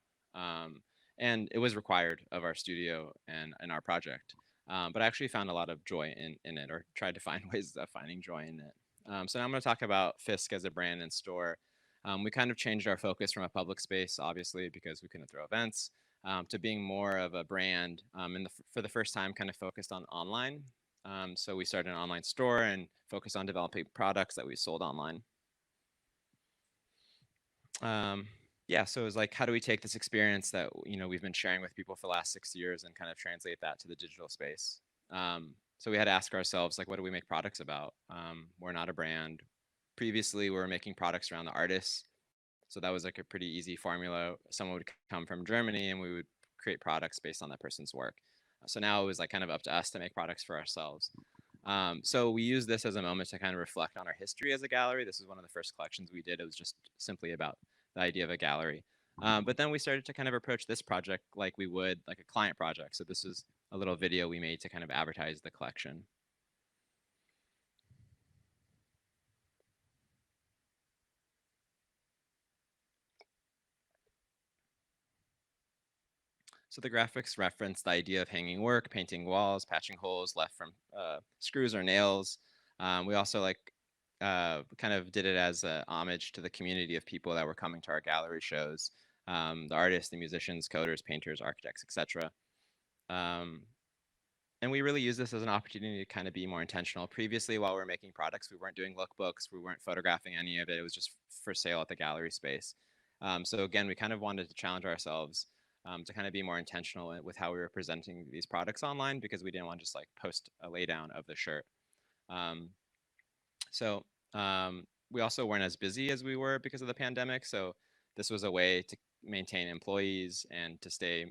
And it was required of our studio and our project. But I actually found a lot of joy in it, or tried to find ways of finding joy in it. So now I'm going to talk about FISK as a brand and store. We kind of changed our focus from a public space, obviously, because we couldn't throw events, to being more of a brand, and for the first time kind of focused on online. So we started an online store and focused on developing products that we sold online. Yeah, so it was like, how do we take this experience that we've been sharing with people for the last 6 years and kind of translate that to the digital space? So we had to ask ourselves, like, what do we make products about? We're not a brand. Previously, we were making products around the artists. So that was like a pretty easy formula. Someone would come from Germany and we would create products based on that person's work. So now it was like kind of up to us to make products for ourselves. So we use this as a moment to kind of reflect on our history as a gallery. This is one of the first collections we did. It was just simply about the idea of a gallery. But then we started to kind of approach this project like we would like a client project. So this is a little video we made to kind of advertise the collection. So the graphics reference the idea of hanging work, painting walls, patching holes left from screws or nails. We also kind of did it as a homage to the community of people that were coming to our gallery shows, the artists, the musicians, coders, painters, architects, etc. And we really use this as an opportunity to kind of be more intentional. Previously, while we were making products, we weren't doing lookbooks, we weren't photographing any of it. It was just for sale at the gallery space. So again, we kind of wanted to challenge ourselves to kind of be more intentional with how we were presenting these products online, because we didn't want to just like post a laydown of the shirt. So we also weren't as busy as we were because of the pandemic. So this was a way to maintain employees and to stay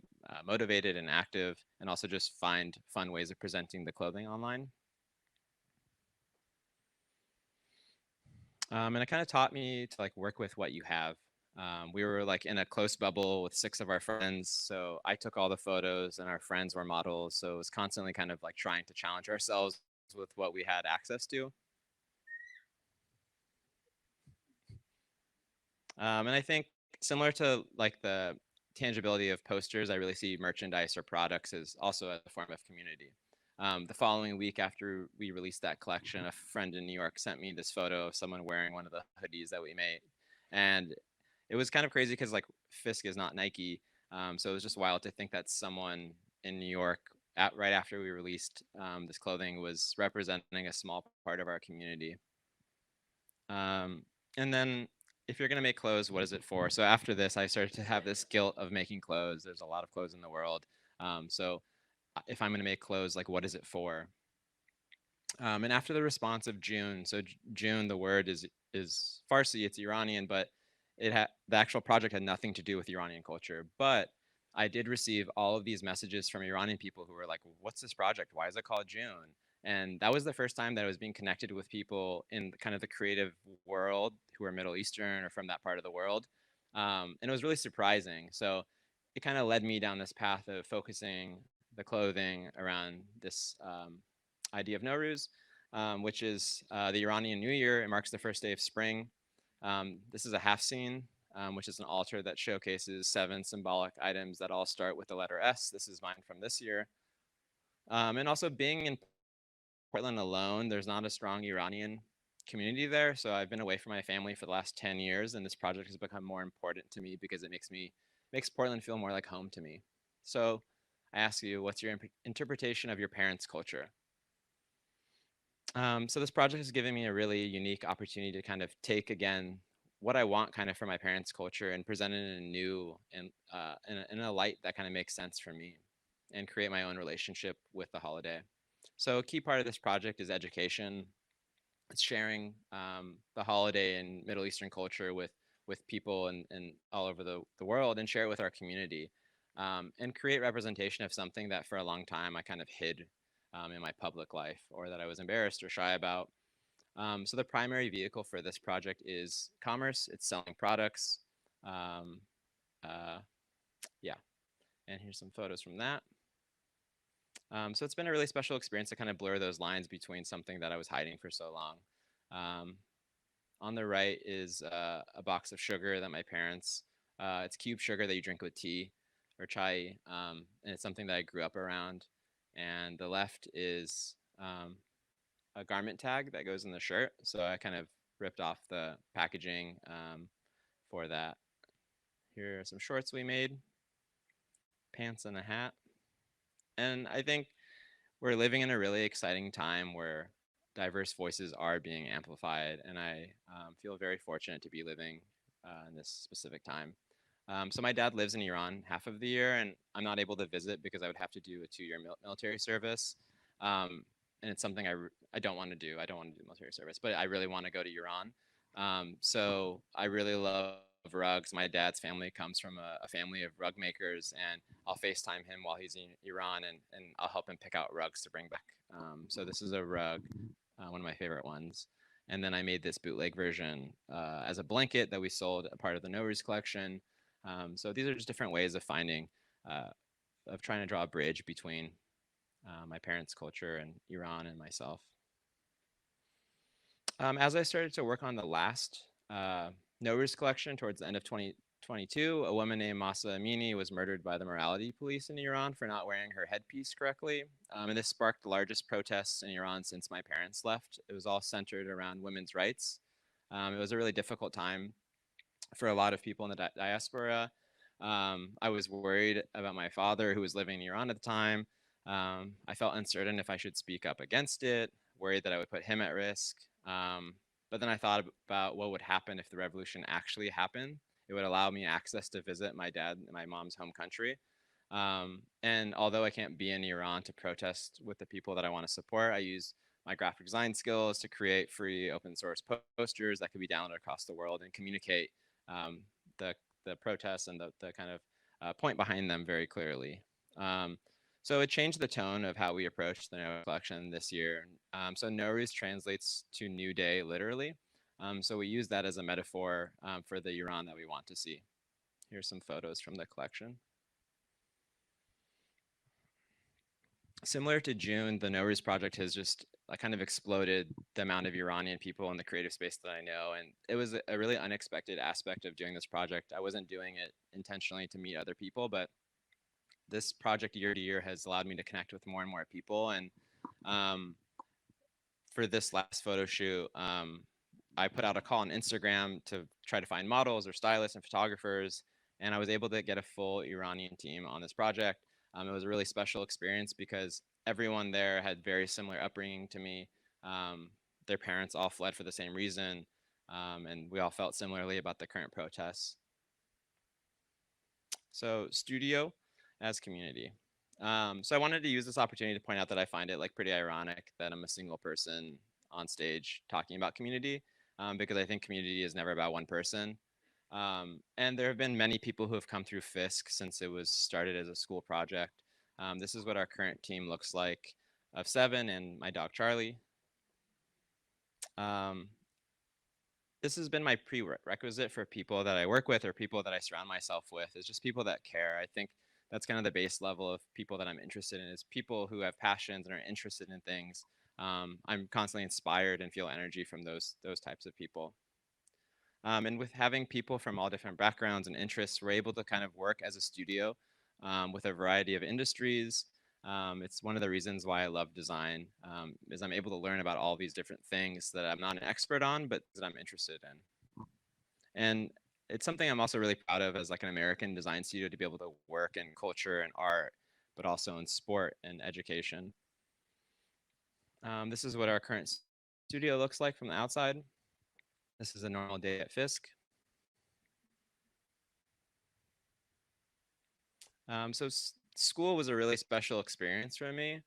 motivated and active, and also just find fun ways of presenting the clothing online. And it kind of taught me to like work with what you have. We were like in a close bubble with 6 of our friends. So I took all the photos and our friends were models. So it was constantly kind of like trying to challenge ourselves with what we had access to. And I think similar to like the tangibility of posters, I really see merchandise or products as also a form of community. The following week after we released that collection, a friend in New York sent me this photo of someone wearing one of the hoodies that we made. And it was kind of crazy because like FISK is not Nike. So it was just wild to think that someone in New York right after we released this clothing was representing a small part of our community. And then if you're going to make clothes, what is it for? So after this, I started to have this guilt of making clothes. There's a lot of clothes in the world. So if I'm going to make clothes, like what is it for? And after the response of June, so June, the word is Farsi, it's Iranian, but the actual project had nothing to do with Iranian culture. But I did receive all of these messages from Iranian people who were like, what's this project? Why is it called June? And that was the first time that I was being connected with people in kind of the creative world who are Middle Eastern or from that part of the world. And it was really surprising. So it kind of led me down this path of focusing the clothing around this idea of Nowruz, which is the Iranian New Year. It marks the first day of spring. This is a half scene, which is an altar that showcases 7 symbolic items that all start with the letter S. This is mine from this year. And also being in Portland alone, there's not a strong Iranian community there. So I've been away from my family for the last 10 years, and this project has become more important to me because it makes Portland feel more like home to me. So I ask you, what's your interpretation of your parents' culture? So this project has given me a really unique opportunity to kind of take again what I want kind of for my parents' culture and present it in a new and in a light that kind of makes sense for me, and create my own relationship with the holiday. So a key part of this project is education. It's sharing the holiday and Middle Eastern culture with people and all over the world, and share it with our community, and create representation of something that for a long time I kind of hid in my public life, or that I was embarrassed or shy about. So the primary vehicle for this project is commerce. It's selling products. Um, uh, yeah, and here's some photos from that. So it's been a really special experience to kind of blur those lines between something that I was hiding for so long. Um, on the right is a box of sugar that my parents, it's cube sugar that you drink with tea or chai, and it's something that I grew up around. And the left is a garment tag that goes in the shirt. So I kind of ripped off the packaging for that. Here are some shorts we made, pants and a hat. And I think we're living in a really exciting time where diverse voices are being amplified, and I feel very fortunate to be living in this specific time. So my dad lives in Iran half of the year, and I'm not able to visit because I would have to do a 2-year military service, and it's something I don't want to do. I don't want to do military service, but I really want to go to Iran. So I really love rugs. My dad's family comes from a family of rug makers, and I'll FaceTime him while he's in Iran, and I'll help him pick out rugs to bring back. So this is a rug, one of my favorite ones. And then I made this bootleg version as a blanket that we sold, a part of the Nowruz collection. So these are just different ways of finding, of trying to draw a bridge between my parents' culture and Iran and myself. As I started to work on the last Nowruz collection towards the end of 2022, a woman named Masa Amini was murdered by the morality police in Iran for not wearing her headpiece correctly. And this sparked the largest protests in Iran since my parents left. It was all centered around women's rights. It was a really difficult time for a lot of people in the diaspora. I was worried about my father, who was living in Iran at the time. I felt uncertain if I should speak up against it, worried that I would put him at risk. But then I thought about what would happen if the revolution actually happened. It would allow me access to visit my dad and my mom's home country. And although I can't be in Iran to protest with the people that I want to support, I use my graphic design skills to create free open source posters that could be downloaded across the world and communicate um, the, the protests and the kind of point behind them very clearly. So it changed the tone of how we approached the Nowruz collection this year. So Nowruz translates to new day literally. So we use that as a metaphor for the Iran that we want to see. Here's some photos from the collection. Similar to June, the Nowruz project has just kind of exploded the amount of Iranian people in the creative space that I know. And it was a really unexpected aspect of doing this project. I wasn't doing it intentionally to meet other people, but this project year to year has allowed me to connect with more and more people. And for this last photo shoot, I put out a call on Instagram to try to find models or stylists and photographers, and I was able to get a full Iranian team on this project. It was a really special experience because everyone there had very similar upbringing to me. Their parents all fled for the same reason, and we all felt similarly about the current protests. So studio as community. So I wanted to use this opportunity to point out that I find it like pretty ironic that I'm a single person on stage talking about community, because I think community is never about one person. And there have been many people who have come through FISK since it was started as a school project. This is what our current team looks like of 7 and my dog Charlie. Um, this has been my prerequisite for people that I work with or people that I surround myself with, is just people that care. I think that's kind of the base level of people that I'm interested in, is people who have passions and are interested in things. I'm constantly inspired and feel energy from those types of people. And with having people from all different backgrounds and interests, we're able to kind of work as a studio with a variety of industries. It's one of the reasons why I love design, is I'm able to learn about all these different things that I'm not an expert on, but that I'm interested in. And it's something I'm also really proud of as like an American design studio, to be able to work in culture and art, but also in sport and education. This is what our current studio looks like from the outside. This is a normal day at FISK. So school was a really special experience for me.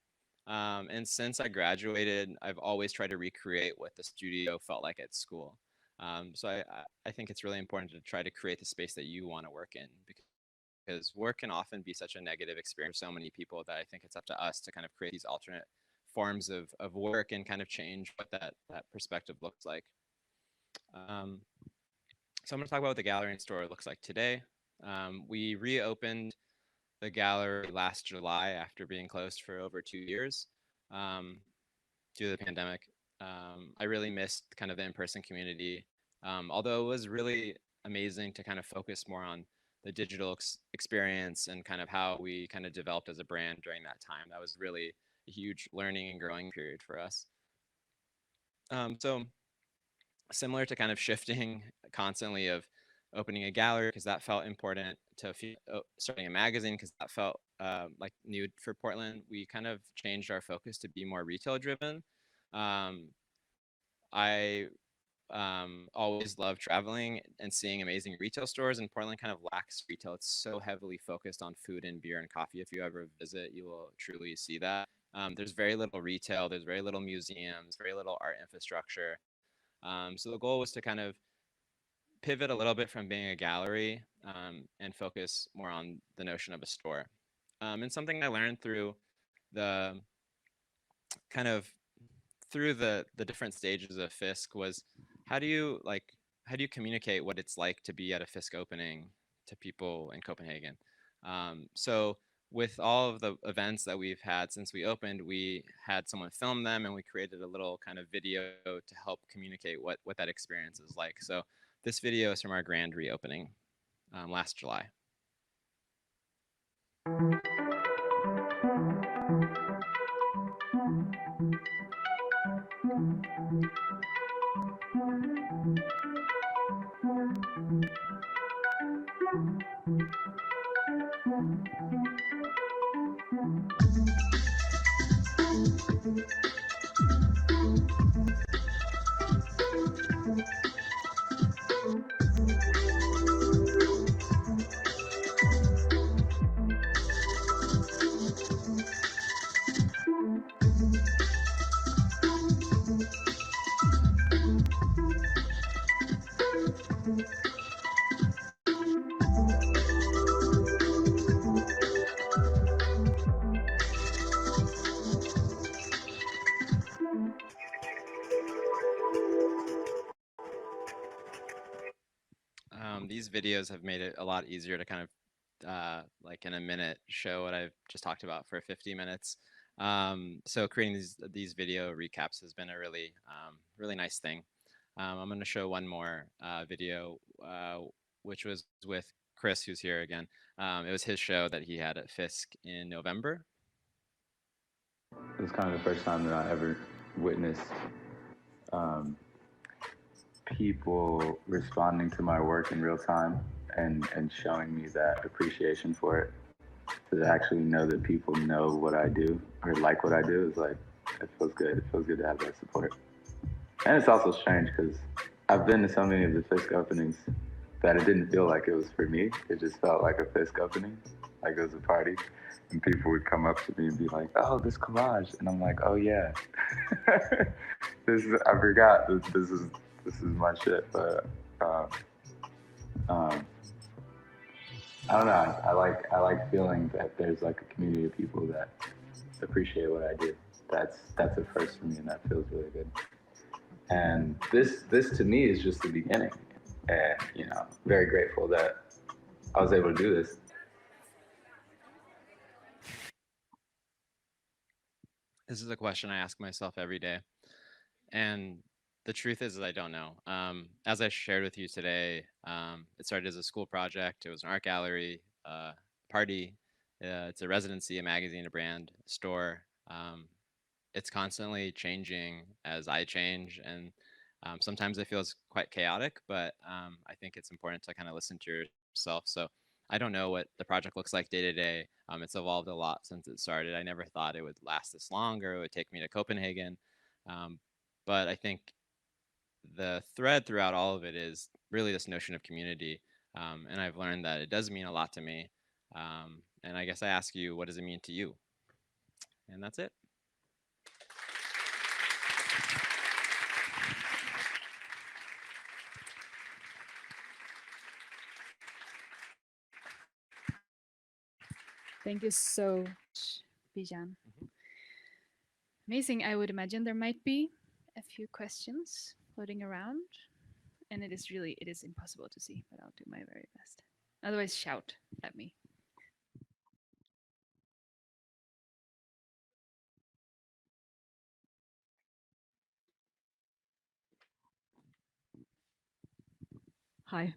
And since I graduated, I've always tried to recreate what the studio felt like at school. So I think it's really important to try to create the space that you want to work in, because work can often be such a negative experience for so many people that I think it's up to us to kind of create these alternate forms of work and kind of change what that perspective looks like. Um, so I'm going to talk about what the gallery and store looks like today. We reopened the gallery last July after being closed for over 2 years um, due to the pandemic. I really missed kind of the in-person community, although it was really amazing to kind of focus more on the digital experience and kind of how we kind of developed as a brand during that time. That was really a huge learning and growing period for us. So similar to kind of shifting constantly of opening a gallery because that felt important, to starting a magazine because that felt like new for Portland, we kind of changed our focus to be more retail driven. I always love traveling and seeing amazing retail stores, and Portland kind of lacks retail. It's so heavily focused on food and beer and coffee. If you ever visit, you will truly see that. There's very little retail, there's very little museums, very little art infrastructure. So the goal was to kind of pivot a little bit from being a gallery and focus more on the notion of a store. And something I learned through the kind of through the different stages of FISK was, how do you communicate what it's like to be at a FISK opening to people in Copenhagen? So with all of the events that we've had since we opened, we had someone film them and we created a little kind of video to help communicate what that experience is like. So this video is from our grand reopening last July. These videos have made it a lot easier to kind of like in a minute show what I've just talked about for 50 minutes. So creating these video recaps has been a really nice thing. I'm going to show one more video, which was with Chris, who's here again. It was his show that he had at FISK in November. It was kind of the first time that I ever witnessed people responding to my work in real time and showing me that appreciation for it. To actually know that people know what I do or like what I do is like, it feels good. It feels good to have that support. And it's also strange because I've been to so many of the FISK openings that it didn't feel like it was for me. It just felt like a FISK opening, like it was a party. And people would come up to me and be like, "Oh, this collage," and I'm like, "Oh yeah, I forgot this is my shit." But I don't know. I like feeling that there's like a community of people that appreciate what I do. That's a first for me, and that feels really good. And this to me is just the beginning, and very grateful that I was able to do this. This is a question I ask myself every day, and The truth is I don't know. As I shared with you today, it started as a school project. It was an art gallery, party. It's a residency, a magazine, a brand, a store. It's constantly changing as I change, and sometimes it feels quite chaotic. But I think it's important to kind of listen to yourself. So I don't know what the project looks like day to day. It's evolved a lot since it started. I never thought it would last this long or it would take me to Copenhagen. Um, but I think the thread throughout all of it is really this notion of community. And I've learned that it does mean a lot to me. And I guess I ask you, what does it mean to you? And that's it. Thank you so much, Bijan. Amazing. I would imagine there might be a few questions floating around, and it is impossible to see, but I'll do my very best. Otherwise, shout at me. Hi.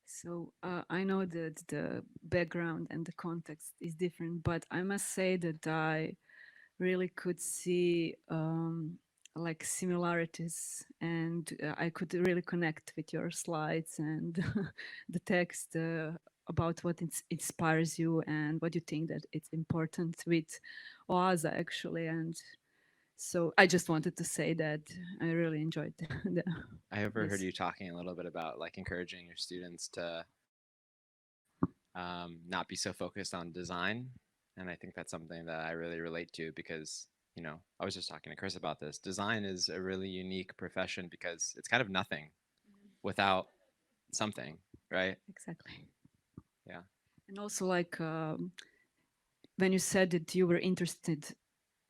So I know that the background and the context is different, but I must say that I really could see like similarities, and I could really connect with your slides and the text about what inspires you and what you think that it's important with Oaza actually. And so I just wanted to say that I really enjoyed I overheard this. you talking a little bit about like encouraging your students to not be so focused on design. And I think that's something that I really relate to because, you know, I was just talking to Chris about this. Design is a really unique profession because it's kind of nothing without something, right? Exactly. Yeah. And also like when you said that you were interested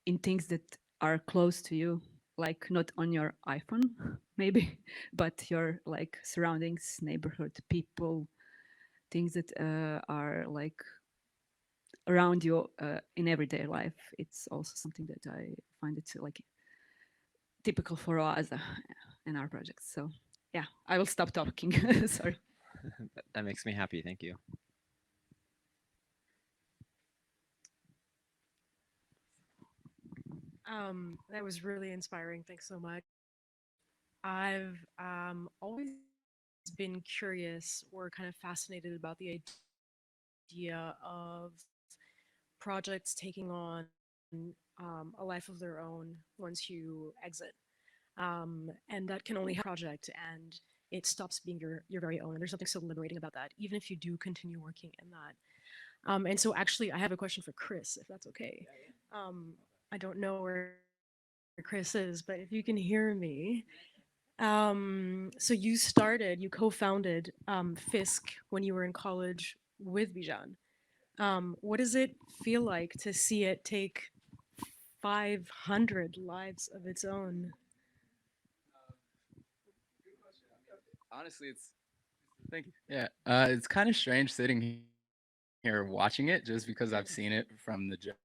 in things that are close to you, like not on your iPhone, maybe, but your like surroundings, neighborhood, people, things that are like around you in everyday life. It's also something that I find it like typical for us and our projects. So yeah, I will stop talking. Sorry. That makes me happy. Thank you. That was really inspiring. Thanks so much. I've always been curious or kind of fascinated about the idea of projects taking on a life of their own once you exit. And that can only happen project and it stops being your very own. And there's something so liberating about that, even if you do continue working in that. And so actually I have a question for Chris, if that's okay. I don't know where Chris is, but if you can hear me. So you co-founded FISK when you were in college with Bijan. What does it feel like to see it take 500 lives of its own? Honestly, it's thank you. Yeah, it's kind of strange sitting here watching it just because I've seen it from the jump.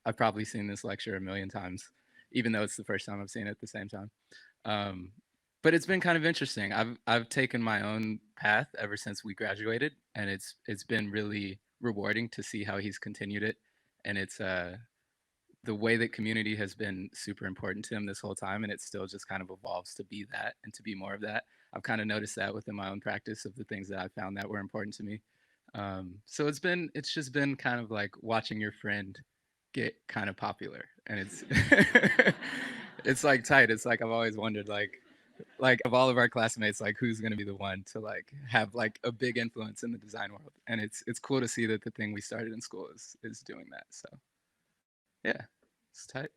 I've probably seen this lecture a million times, even though it's the first time I've seen it at the same time. Um, but it's been kind of interesting. I've taken my own path ever since we graduated, and it's been really rewarding to see how he's continued it. And it's the way that community has been super important to him this whole time, and it still just kind of evolves to be that and to be more of that. I've kind of noticed that within my own practice of the things that I found that were important to me. So it's just been kind of like watching your friend get kind of popular, and it's it's like tight. It's like I've always wondered like of all of our classmates, like who's gonna be the one to like have like a big influence in the design world, and it's cool to see that the thing we started in school is doing that. So yeah, it's tight.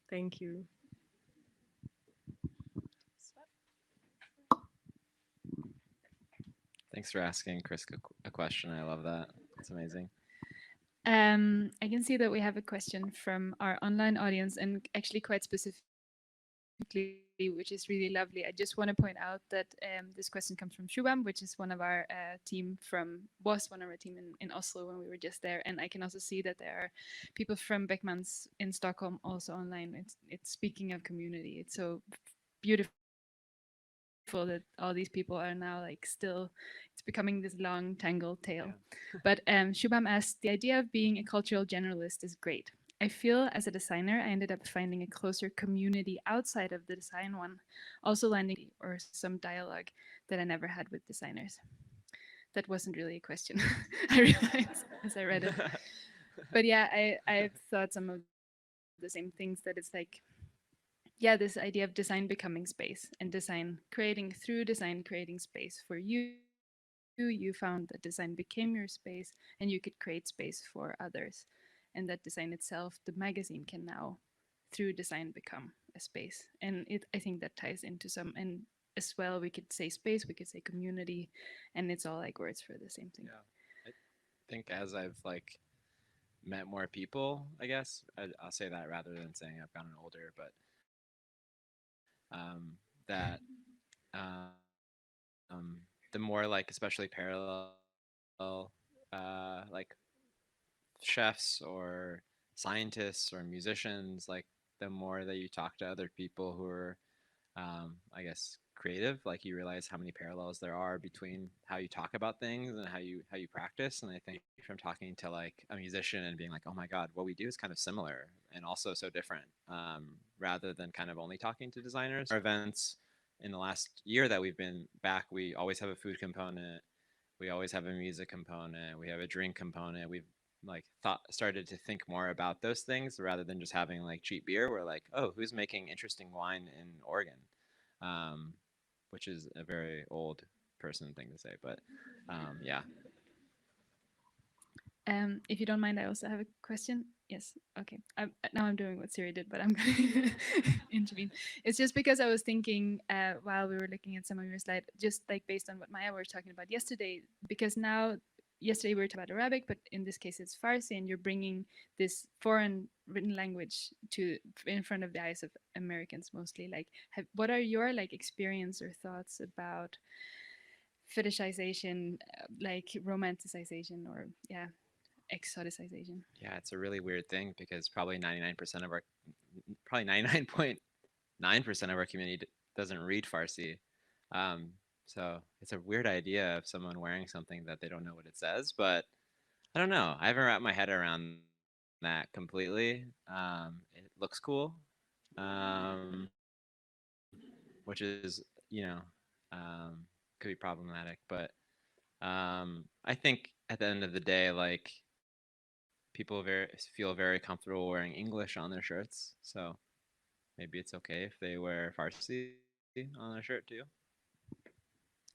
Thank you. Thanks for asking Chris a question. I love that. It's amazing. I can see that we have a question from our online audience, and actually quite specifically, which is really lovely. I just want to point out that this question comes from Shubham, which is one of our was one of our team in Oslo when we were just there. And I can also see that there are people from Beckmans in Stockholm also online. It's speaking of community. It's so beautiful that all these people are now like still, it's becoming this long tangled tale. Yeah. But Shubham asked, the idea of being a cultural generalist is great. I feel as a designer, I ended up finding a closer community outside of the design one, also landing or some dialogue that I never had with designers. That wasn't really a question. I realized as I read it. But yeah, I've thought some of the same things, that it's like, yeah, this idea of design becoming space and design creating through design creating space for you. You found that design became your space and you could create space for others, and that design itself, the magazine, can now through design become a space. And it, I think that ties into some, and as well we could say space, we could say community, and it's all like words for the same thing. Yeah. I think as I've like met more people, I guess I'll say that rather than saying I've gotten older, but that the more like especially parallel like chefs or scientists or musicians, like the more that you talk to other people who are I guess creative, like you realize how many parallels there are between how you talk about things and how you practice. And I think from talking to like a musician and being like, oh my god, what we do is kind of similar and also so different, rather than kind of only talking to designers. Our events in the last year that we've been back, we always have a food component, we always have a music component, we have a drink component. We've like started to think more about those things rather than just having like cheap beer. We're like, oh, who's making interesting wine in Oregon, um, which is a very old person thing to say, but yeah. If you don't mind, I also have a question. Yes. Okay. Now I'm doing what Siri did, but I'm going to intervene. It's just because I was thinking while we were looking at some of your slides, just like based on what Maya was talking about yesterday, because now, yesterday we were talking about Arabic, but in this case it's Farsi, and you're bringing this foreign written language to in front of the eyes of Americans mostly. Like, what are your like experience or thoughts about fetishization, like romanticization, or yeah, exoticization? Yeah, it's a really weird thing because probably 99% of our, probably 99.9% of our community doesn't read Farsi. So it's a weird idea of someone wearing something that they don't know what it says, but I don't know. I haven't wrapped my head around that completely. It looks cool, um, which is, could be problematic, but I think at the end of the day, like people feel very comfortable wearing English on their shirts, so maybe it's okay if they wear Farsi on their shirt too.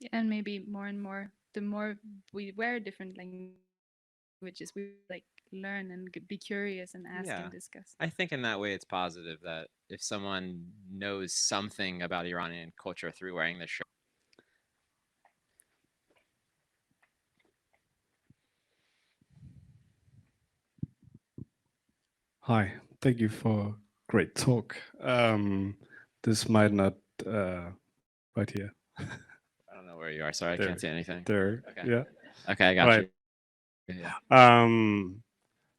Yeah, and maybe more and more, the more we wear different languages, we like learn and be curious and ask and discuss. Yeah, I think in that way it's positive that if someone knows something about Iranian culture through wearing this shirt. Hi, thank you for great talk. This might not right here. I don't know where you are. Sorry, I There. can't see anything. There, Okay. yeah. Okay, I got Right. you. Yeah.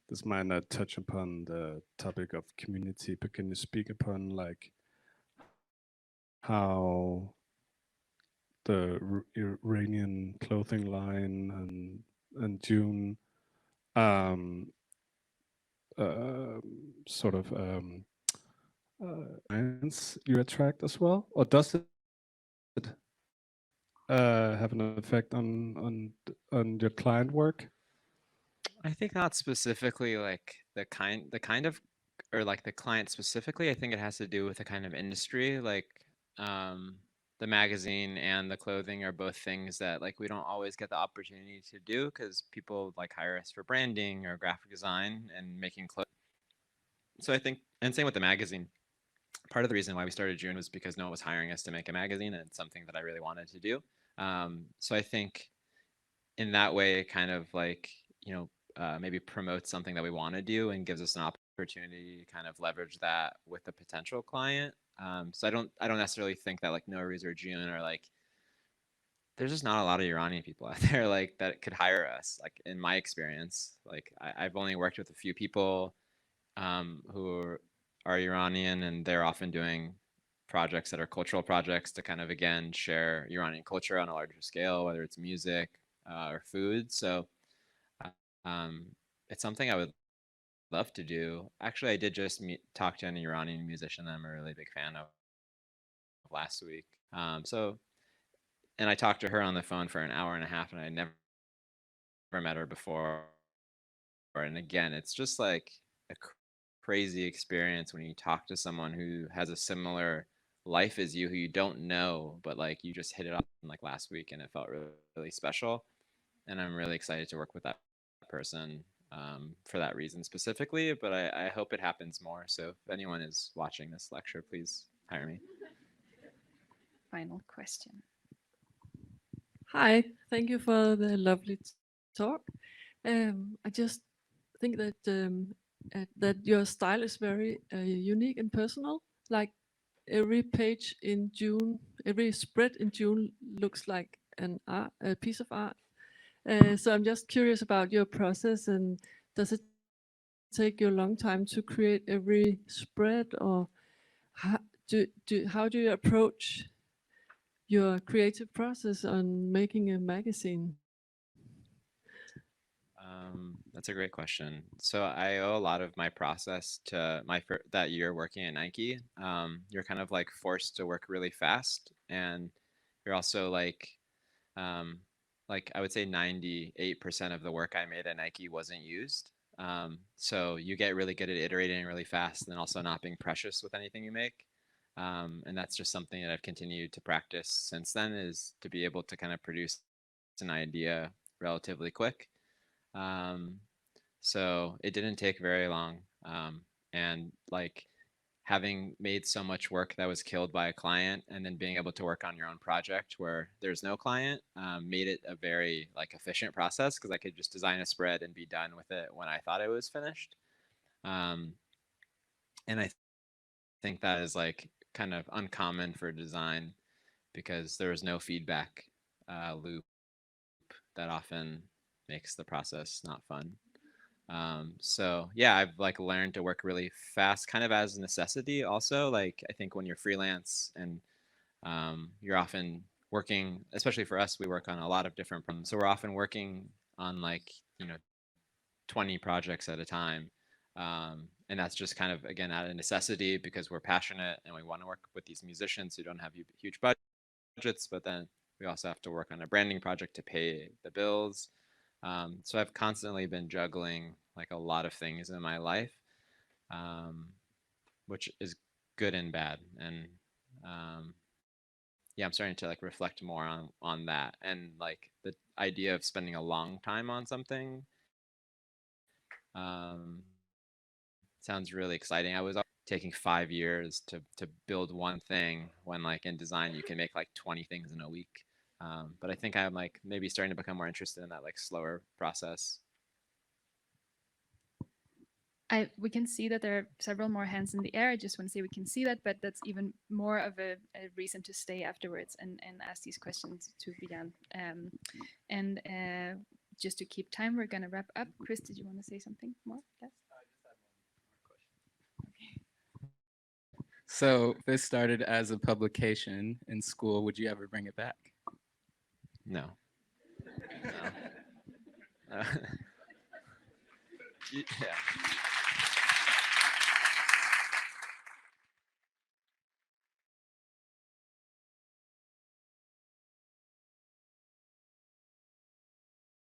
This might not touch upon the topic of community, but can you speak upon like how the Iranian clothing line and JOON sort of clients you attract as well, or does it have an effect on your client work? I think not specifically like the kind of, or like the client specifically. I think it has to do with the kind of industry. Like the magazine and the clothing are both things that like we don't always get the opportunity to do because people like hire us for branding or graphic design and making clothes. So I think, and same with the magazine. Part of the reason why we started JOON was because no one was hiring us to make a magazine, and it's something that I really wanted to do. So I think in that way, it kind of like, maybe promotes something that we want to do and gives us an opportunity to kind of leverage that with a potential client. So I don't necessarily think that like Nowruz or JOON are like, there's just not a lot of Iranian people out there like that could hire us. Like in my experience, like I've only worked with a few people who are Iranian, and they're often doing projects that are cultural projects to kind of, again, share Iranian culture on a larger scale, whether it's music or food. So um, it's something I would love to do. Actually, I did just talk to an Iranian musician that I'm a really big fan of last week. And I talked to her on the phone for an hour and a half, and I never met her before. And again, it's just like a crazy experience when you talk to someone who has a similar life as you, who you don't know, but like you just hit it off like last week, and it felt really, really special. And I'm really excited to work with that person for that reason specifically. But I hope it happens more. So if anyone is watching this lecture, please hire me. Final question. Hi, thank you for the lovely talk. I just think that your style is very unique and personal. Like every page in JOON, every spread in JOON looks like a piece of art. So I'm just curious about your process, and does it take you a long time to create every spread, or how do you approach your creative process on making a magazine? That's a great question. So I owe a lot of my process to that year working at Nike. You're kind of like forced to work really fast, and you're also like I would say 98% of the work I made at Nike wasn't used. So you get really good at iterating really fast, and also not being precious with anything you make. And that's just something that I've continued to practice since then, is to be able to kind of produce an idea relatively quick. So it didn't take very long. And like having made so much work that was killed by a client, and then being able to work on your own project where there's no client, made it a very like efficient process, because I could just design a spread and be done with it when I thought it was finished. And I think that is like kind of uncommon for design, because there is no feedback loop that often makes the process not fun. So yeah, I've like learned to work really fast, kind of as a necessity. Also, like I think when you're freelance and you're often working, especially for us, we work on a lot of different problems. So we're often working on like 20 projects at a time. And that's just kind of, again, out of necessity, because we're passionate and we want to work with these musicians who don't have huge budgets, but then we also have to work on a branding project to pay the bills. So I've constantly been juggling like a lot of things in my life, which is good and bad. And yeah, I'm starting to like reflect more on that, and like the idea of spending a long time on something sounds really exciting. I was taking 5 years to build one thing, when like in design you can make like 20 things in a week. But I think I'm like maybe starting to become more interested in that like slower process. We can see that there are several more hands in the air. I just want to say we can see that, but that's even more of a reason to stay afterwards and ask these questions to Bijan. And just to keep time, we're going to wrap up. Chris, did you want to say something more? Yes? So this started as a publication in school. Would you ever bring it back? No. No. Yeah.